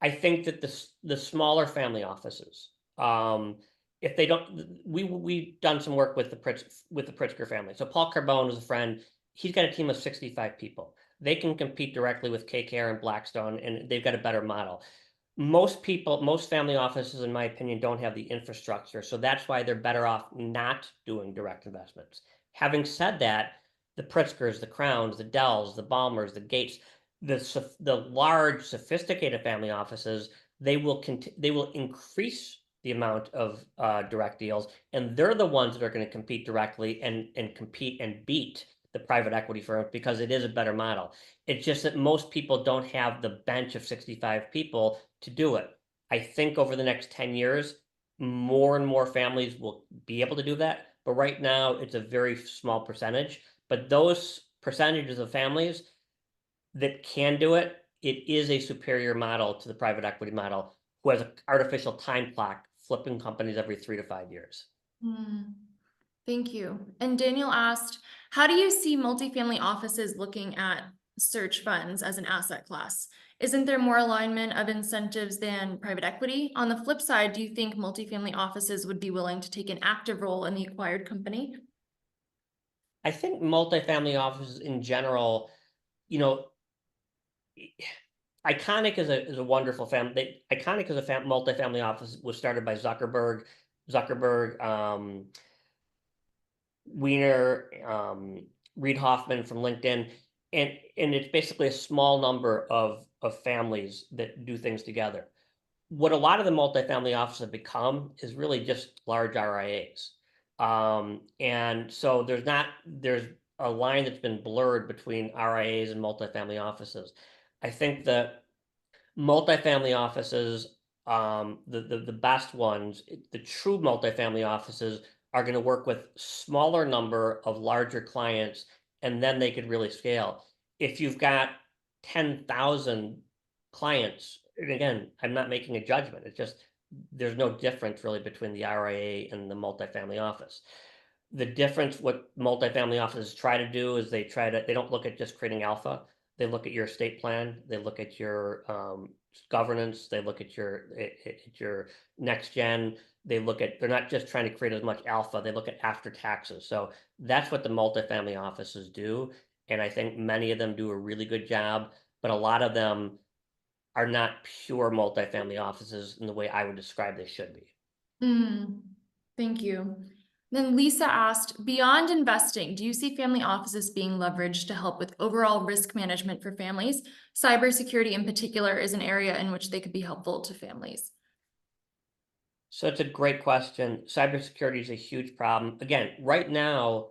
I think that the smaller family offices, if they don't, we've done some work with the Pritzker family. So Paul Carbone is a friend. He's got a team of 65 people. They can compete directly with KKR and Blackstone, and they've got a better model. Most family offices, in my opinion, don't have the infrastructure. So that's why they're better off not doing direct investments. Having said that, the Pritzkers, the Crowns, the Dells, the Balmers, the Gates, the large sophisticated family offices, they will increase the amount of direct deals, and they're the ones that are going to compete directly and compete and beat the private equity firms because it is a better model. It's just that most people don't have the bench of 65 people to do it. I think over the next 10 years, more and more families will be able to do that. But right now, it's a very small percentage. But those percentages of families that can do it, it is a superior model to the private equity model, who has an artificial time clock flipping companies every 3 to 5 years. Thank you. And Daniel asked, how do you see multifamily offices looking at search funds as an asset class? Isn't there more alignment of incentives than private equity? On the flip side, do you think multifamily offices would be willing to take an active role in the acquired company? I think multifamily offices in general, Iconic is a wonderful family. Iconic is a multifamily office was started by Zuckerberg, Wiener, Reid Hoffman from LinkedIn, and it's basically a small number of families that do things together. What a lot of the multifamily offices have become is really just large RIAs, and so there's a line that's been blurred between RIAs and multifamily offices. I think that multifamily offices, the best ones, the true multifamily offices are going to work with smaller number of larger clients, and then they could really scale. If you've got 10,000 clients, and again, I'm not making a judgment. It's just there's no difference really between the RIA and the multifamily office. The difference, what multifamily offices try to do is they don't look at just creating alpha. They look at your estate plan. They look at your governance. They look at your next gen. They're not just trying to create as much alpha. They look at after taxes. So that's what the multifamily offices do. And I think many of them do a really good job, but a lot of them are not pure multifamily offices in the way I would describe they should be. Thank you. Then Lisa asked, beyond investing, do you see family offices being leveraged to help with overall risk management for families? Cybersecurity in particular is an area in which they could be helpful to families. So it's a great question. Cybersecurity is a huge problem. Again, right now,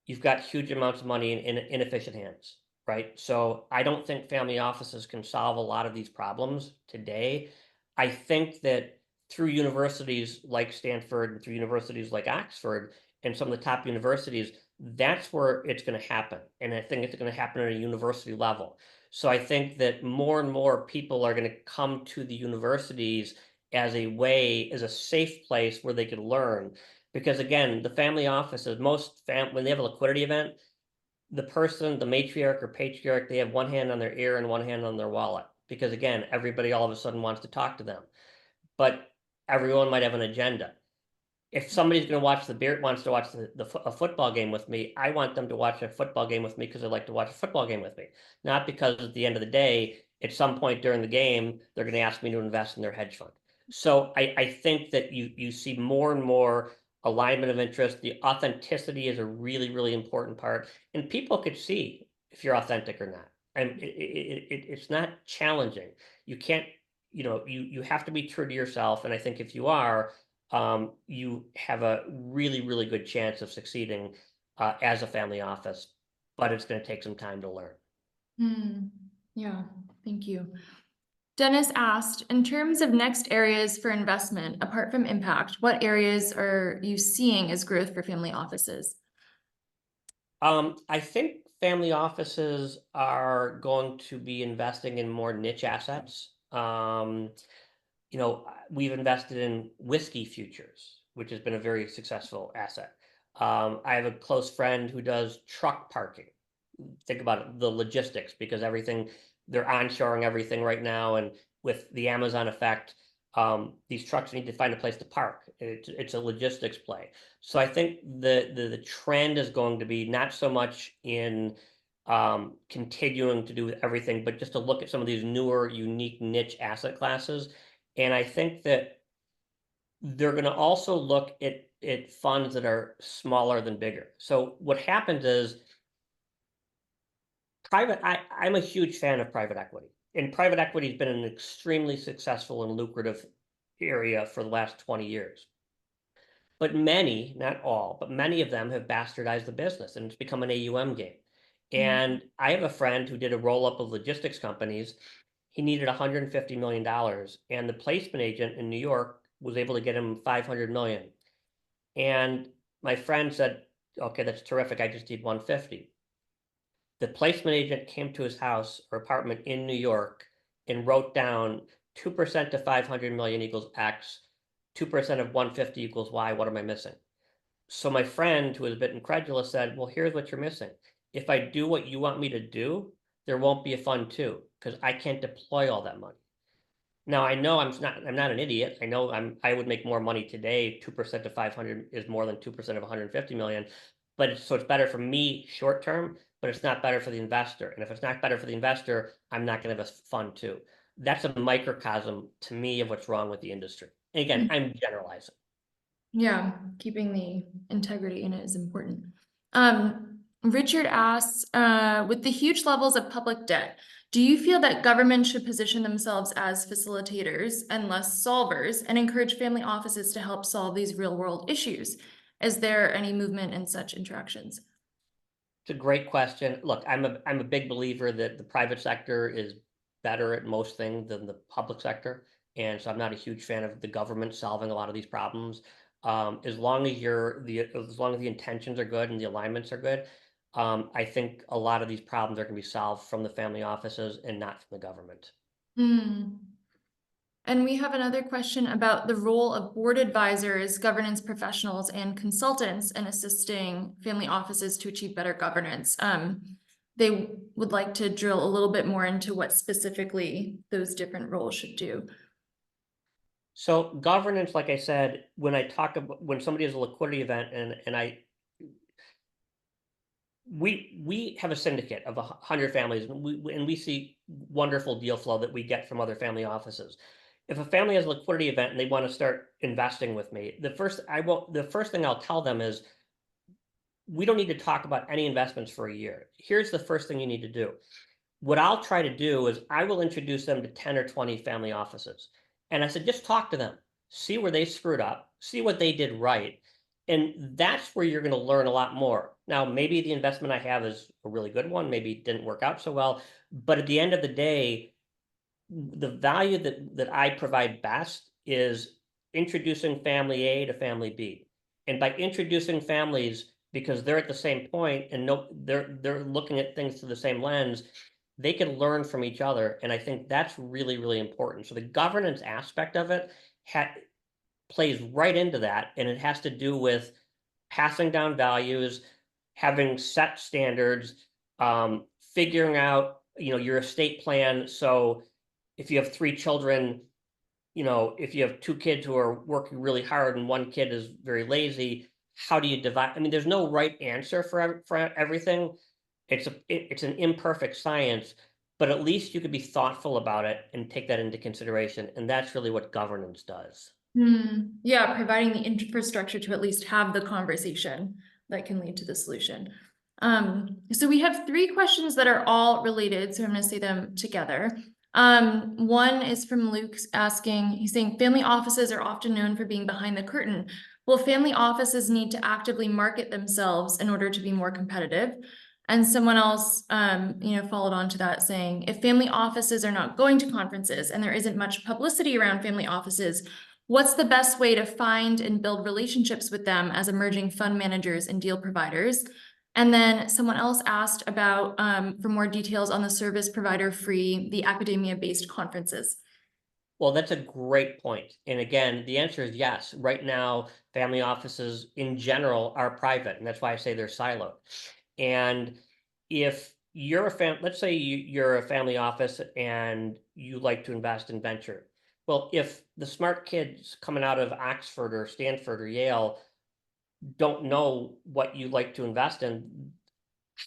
you've got huge amounts of money in inefficient hands, right? So I don't think family offices can solve a lot of these problems today. I think that through universities like Stanford and through universities like Oxford and some of the top universities, that's where it's going to happen. And I think it's going to happen at a university level. So I think that more and more people are going to come to the universities as a way, as a safe place where they can learn. Because again, the family offices, when they have a liquidity event, the person, the matriarch or patriarch, they have one hand on their ear and one hand on their wallet. Because again, everybody all of a sudden wants to talk to them. But everyone might have an agenda. If somebody's going to wants to watch a football game with me, I want them to watch a football game with me because they like to watch a football game with me. Not because at the end of the day, at some point during the game, they're going to ask me to invest in their hedge fund. So I think that you see more and more alignment of interest. The authenticity is a really, really important part. And people could see if you're authentic or not. And it's not challenging. You can't, you have to be true to yourself. And I think if you are, you have a really, really good chance of succeeding as a family office, but it's going to take some time to learn. Yeah, thank you. Dennis asked, in terms of next areas for investment, apart from impact, what areas are you seeing as growth for family offices? I think family offices are going to be investing in more niche assets. We've invested in whiskey futures, which has been a very successful asset. I have a close friend who does truck parking. Think about it, the logistics, because they're onshoring everything right now. And with the Amazon effect, these trucks need to find a place to park. It's a logistics play. So I think the trend is going to be not so much in continuing to do everything, but just to look at some of these newer, unique niche asset classes. And I think that they're going to also look at funds that are smaller than bigger. So what happens is I'm a huge fan of private equity. And private equity has been an extremely successful and lucrative area for the last 20 years. But many, not all, but many of them have bastardized the business and it's become an AUM game. And I have a friend who did a roll-up of logistics companies. He needed $150 million, and the placement agent in New York was able to get him 500 million. And my friend said, okay, that's terrific. I just need 150. The placement agent came to his house or apartment in New York and wrote down 2% of 500 million equals X, 2% of 150 equals Y. What am I missing? So my friend, who was a bit incredulous, said, well, here's what you're missing. If I do what you want me to do, there won't be a fund two, because I can't deploy all that money. Now I know I'm not an idiot. I know I would make more money today. 2% of 500 is more than 2% of 150 million. But it's better for me short term, but it's not better for the investor. And if it's not better for the investor, I'm not going to have a fund too. That's a microcosm to me of what's wrong with the industry. And again, I'm generalizing. Yeah, keeping the integrity in it is important. Richard asks, with the huge levels of public debt, do you feel that government should position themselves as facilitators and less solvers and encourage family offices to help solve these real world issues? Is there any movement in such interactions? It's a great question. Look, I'm a big believer that the private sector is better at most things than the public sector. And so I'm not a huge fan of the government solving a lot of these problems. As long as the intentions are good and the alignments are good, I think a lot of these problems are going to be solved from the family offices and not from the government. And we have another question about the role of board advisors, governance professionals, and consultants in assisting family offices to achieve better governance. They would like to drill a little bit more into what specifically those different roles should do. So governance, like I said, when somebody has a liquidity event we have a syndicate of 100 families, and we see wonderful deal flow that we get from other family offices. if a family has a liquidity event and they want to start investing with me, the first thing I'll tell them is, we don't need to talk about any investments for a year. Here's the first thing you need to do. What I'll try to do is I will introduce them to 10 or 20 family offices. And I said, just talk to them, see where they screwed up, see what they did right. And that's where you're going to learn a lot more. Now, maybe the investment I have is a really good one. Maybe it didn't work out so well. But at the end of the day, the value that I provide best is introducing family A to family B. And by introducing families, because they're at the same point and they're looking at things through the same lens, they can learn from each other. And I think that's really, really important. So the governance aspect of it plays right into that. And it has to do with passing down values, having set standards, figuring out, your estate plan. So if you have 3 children, if you have 2 kids who are working really hard and 1 kid is very lazy, how do you divide? I mean, there's no right answer for everything. It's an imperfect science, but at least you could be thoughtful about it and take that into consideration. And that's really what governance does. Yeah, providing the infrastructure to at least have the conversation that can lead to the solution. So we have 3 questions that are all related, so I'm going to say them together. One is from Luke asking, he's saying, family offices are often known for being behind the curtain. Will family offices need to actively market themselves in order to be more competitive? And someone else, followed on to that saying, if family offices are not going to conferences and there isn't much publicity around family offices, what's the best way to find and build relationships with them as emerging fund managers and deal providers? And then someone else asked about, for more details on the service provider free, the academia-based conferences. Well, that's a great point. And again, the answer is yes. Right now, family offices in general are private, and that's why I say they're siloed. And if you're let's say you're a family office and you like to invest in venture. Well, if the smart kids coming out of Oxford or Stanford or Yale don't know what you like to invest in,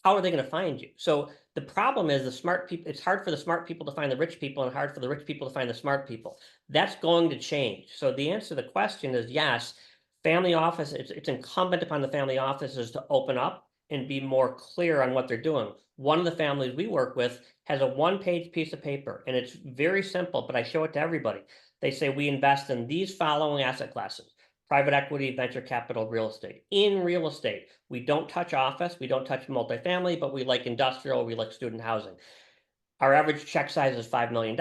how are they going to find you? So the problem is the smart people, it's hard for the smart people to find the rich people and hard for the rich people to find the smart people. That's going to change. So the answer to the question is yes, family office, it's incumbent upon the family offices to open up and be more clear on what they're doing. One of the families we work with has a 1-page piece of paper, and it's very simple, but I show it to everybody. They say we invest in these following asset classes: private equity, venture capital, real estate. In real estate, we don't touch office, we don't touch multifamily, but we like industrial, we like student housing. Our average check size is $5 million.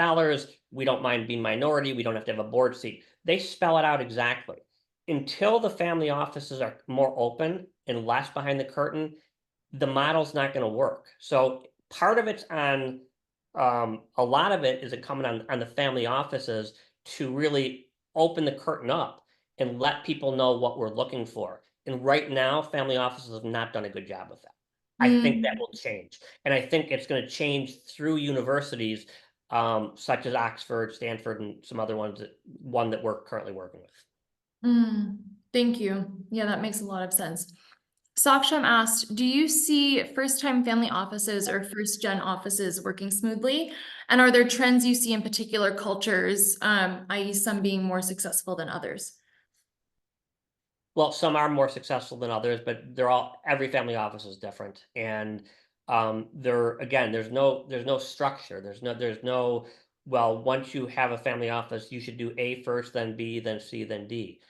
We don't mind being minority. We don't have to have a board seat. They spell it out exactly. Until the family offices are more open and less behind the curtain, the model's not going to work. So part of it's on, a lot of it is incumbent on the family offices to really open the curtain up and let people know what we're looking for. And right now, family offices have not done a good job with that. I think that will change. And I think it's going to change through universities, such as Oxford, Stanford, and some other ones, one that we're currently working with. Thank you. Yeah, that makes a lot of sense. Saksham asked, do you see first-time family offices or first-gen offices working smoothly? And are there trends you see in particular cultures, i.e. some being more successful than others? Well, some are more successful than others, but every family office is different. And there's no structure. There's no, well, once you have a family office, you should do A first, then B, then C, then D.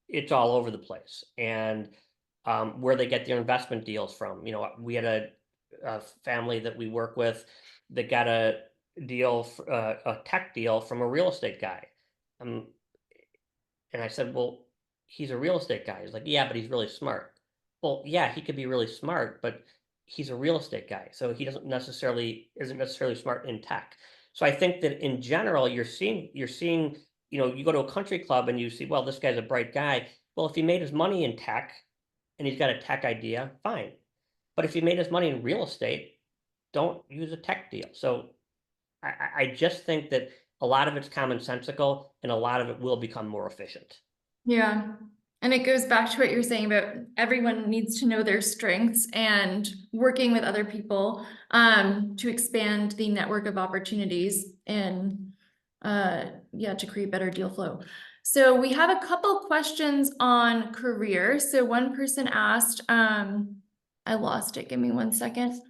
It's all over the place. And where they get their investment deals from. We had a family that we work with that got a tech deal from a real estate guy. And I said, well, he's a real estate guy. He's like, yeah, but he's really smart. Well, yeah, he could be really smart, but he's a real estate guy. So he isn't necessarily smart in tech. So I think that in general, you're seeing, you go to a country club and you see, well, this guy's a bright guy. Well, if he made his money in tech and he's got a tech idea, fine. But if he made his money in real estate, don't use a tech deal. So I just think that a lot of it's commonsensical and a lot of it will become more efficient. Yeah. And it goes back to what you're saying about everyone needs to know their strengths and working with other people to expand the network of opportunities. And yeah, to create better deal flow. So we have a couple questions on career. So one person asked, I lost it. Give me 1 second.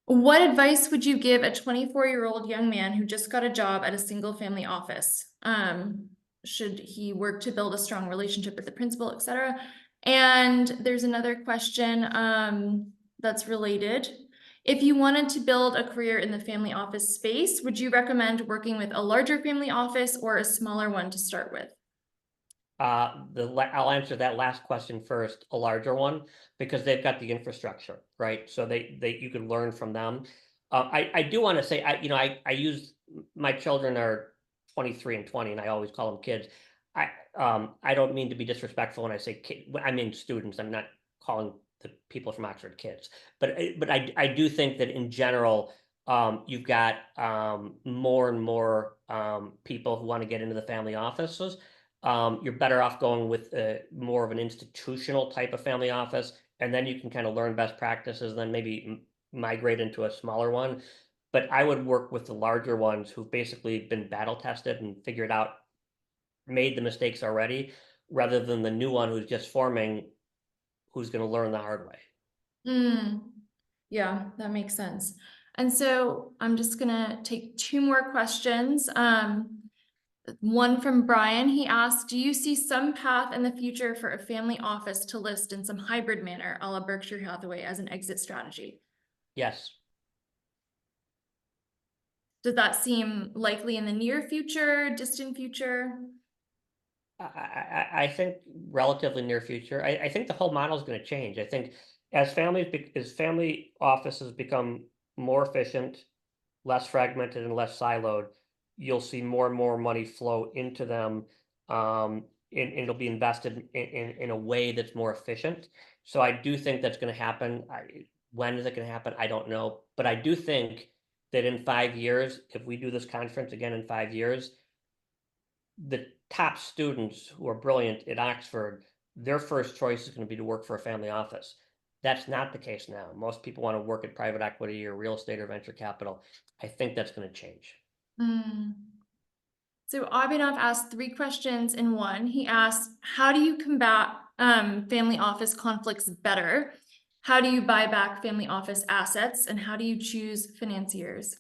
What advice would you give a 24-year-old young man who just got a job at a single family office? Should he work to build a strong relationship with the principal, et cetera? And there's another question that's related. If you wanted to build a career in the family office space, would you recommend working with a larger family office or a smaller one to start with? I'll answer that last question first, a larger one, because they've got the infrastructure, right? So you can learn from them. I do want to say, I use, my children are 23 and 20, and I always call them kids. I don't mean to be disrespectful when I say kid. I mean students. I'm not calling the people from Oxford kids, but I do think that in general, you've got more and more people who want to get into the family offices. You're better off going with more of an institutional type of family office, and then you can kind of learn best practices, and then maybe migrate into a smaller one. But I would work with the larger ones who've basically been battle tested and figured out, made the mistakes already, rather than the new one who's just forming, who's going to learn the hard way. Yeah, that makes sense. And so I'm just gonna take 2 more questions. One from Brian, he asked, do you see some path in the future for a family office to list in some hybrid manner, a la Berkshire Hathaway, as an exit strategy? Yes. Does that seem likely in the near future, distant future? I think relatively near future. I think the whole model is going to change. I think as family offices become more efficient, less fragmented, and less siloed, you'll see more and more money flow into them, and it'll be invested in a way that's more efficient. So I do think that's going to happen. When is it going to happen? I don't know, but I do think that in 5 years, if we do this conference again in 5 years, the top students who are brilliant at Oxford, their first choice is going to be to work for a family office. That's not the case now. Most people want to work at private equity or real estate or venture capital. I think that's going to change. So Abhinav asked 3 questions in one. He asked, how do you combat family office conflicts better? How do you buy back family office assets? And how do you choose financiers?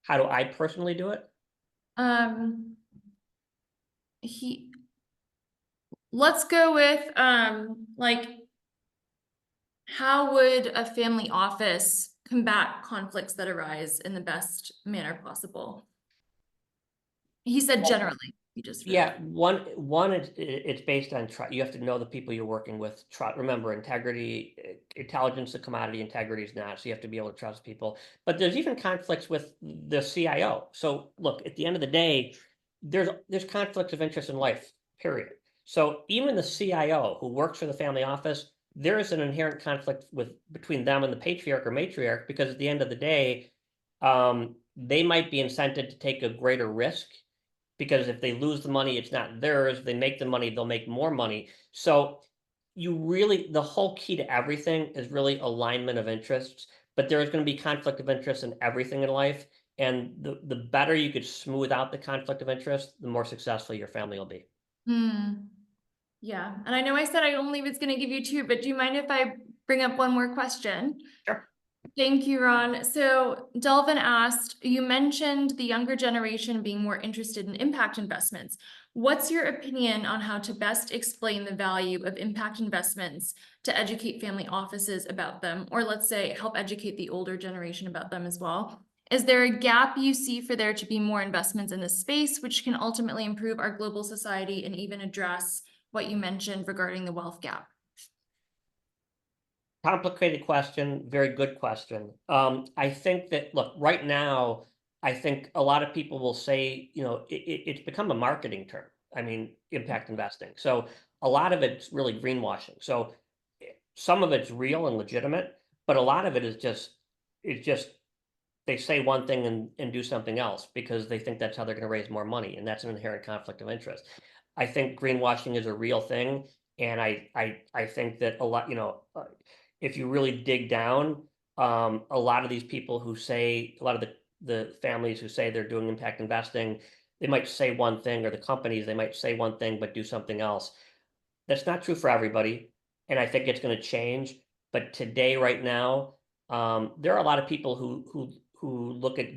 How do I personally do it? Let's go with like, how would a family office combat conflicts that arise in the best manner possible? He said generally. He just Yeah, one it's based on trust. You have to know the people you're working with. Remember, integrity, intelligence, the commodity, integrity is not. So you have to be able to trust people. But there's even conflicts with the CIO. So look, at the end of the day, there's conflicts of interest in life, period. So even the CIO who works for the family office, there is an inherent conflict between them and the patriarch or matriarch, because at the end of the day, they might be incented to take a greater risk, because if they lose the money, it's not theirs. If they make the money, they'll make more money. So the whole key to everything is really alignment of interests, but there is going to be conflict of interest in everything in life. And the better you could smooth out the conflict of interest, the more successful your family will be. Yeah, and I know I said I only was going to give you 2, but do you mind if I bring up one more question? Sure. Thank you, Ron. So Delvin asked, you mentioned the younger generation being more interested in impact investments. What's your opinion on how to best explain the value of impact investments to educate family offices about them, or let's say help educate the older generation about them as well? Is there a gap you see for there to be more investments in this space, which can ultimately improve our global society and even address what you mentioned regarding the wealth gap? Complicated question, very good question. I think that, look, right now, I think a lot of people will say, it's become a marketing term. I mean, impact investing. So a lot of it's really greenwashing. So some of it's real and legitimate, but a lot of it is just they say one thing and do something else because they think that's how they're going to raise more money, and that's an inherent conflict of interest. I think greenwashing is a real thing, and I think that a lot, if you really dig down, a lot of these people who say, a lot of the families who say they're doing impact investing, they might say one thing, or the companies, they might say one thing, but do something else. That's not true for everybody, and I think it's gonna change, but today, right now, there are a lot of people who look at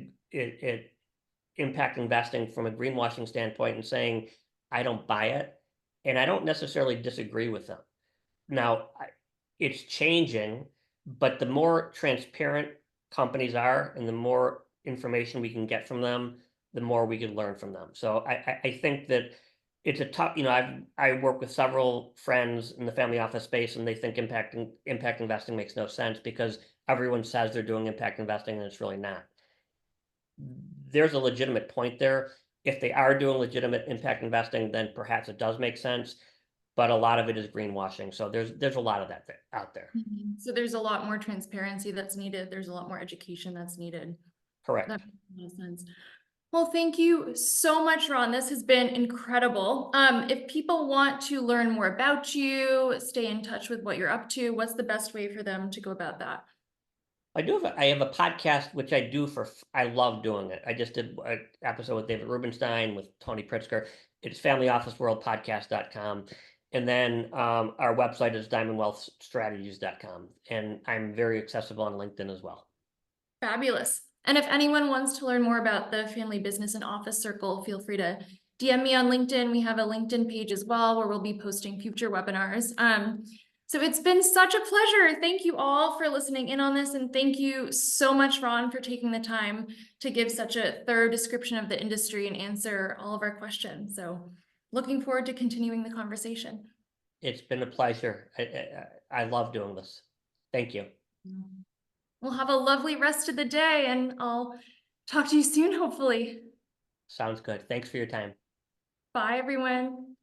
impact investing from a greenwashing standpoint and saying, "I don't buy it," and I don't necessarily disagree with them. Now, it's changing, but the more transparent companies are and the more information we can get from them, the more we can learn from them. So I think that it's a tough, I work with several friends in the family office space, and they think impact investing makes no sense because everyone says they're doing impact investing and it's really not. There's a legitimate point there. If they are doing legitimate impact investing, then perhaps it does make sense, but a lot of it is greenwashing. So there's a lot of that out there. So there's a lot more transparency that's needed. There's a lot more education that's needed. Correct. That makes a lot of sense. Well, thank you so much, Ron. This has been incredible. If people want to learn more about you, stay in touch with what you're up to, what's the best way for them to go about that? I have a podcast, which I do I love doing it. I just did an episode with David Rubenstein, with Tony Pritzker. It's familyofficeworldpodcast.com. And then our website is diamondwealthstrategies.com. And I'm very accessible on LinkedIn as well. Fabulous. And if anyone wants to learn more about the Family Business and Office Circle, feel free to DM me on LinkedIn. We have a LinkedIn page as well where we'll be posting future webinars. So it's been such a pleasure. Thank you all for listening in on this. And thank you so much, Ron, for taking the time to give such a thorough description of the industry and answer all of our questions. So looking forward to continuing the conversation. It's been a pleasure. I love doing this. Thank you. We'll have a lovely rest of the day, and I'll talk to you soon, hopefully. Sounds good. Thanks for your time. Bye, everyone.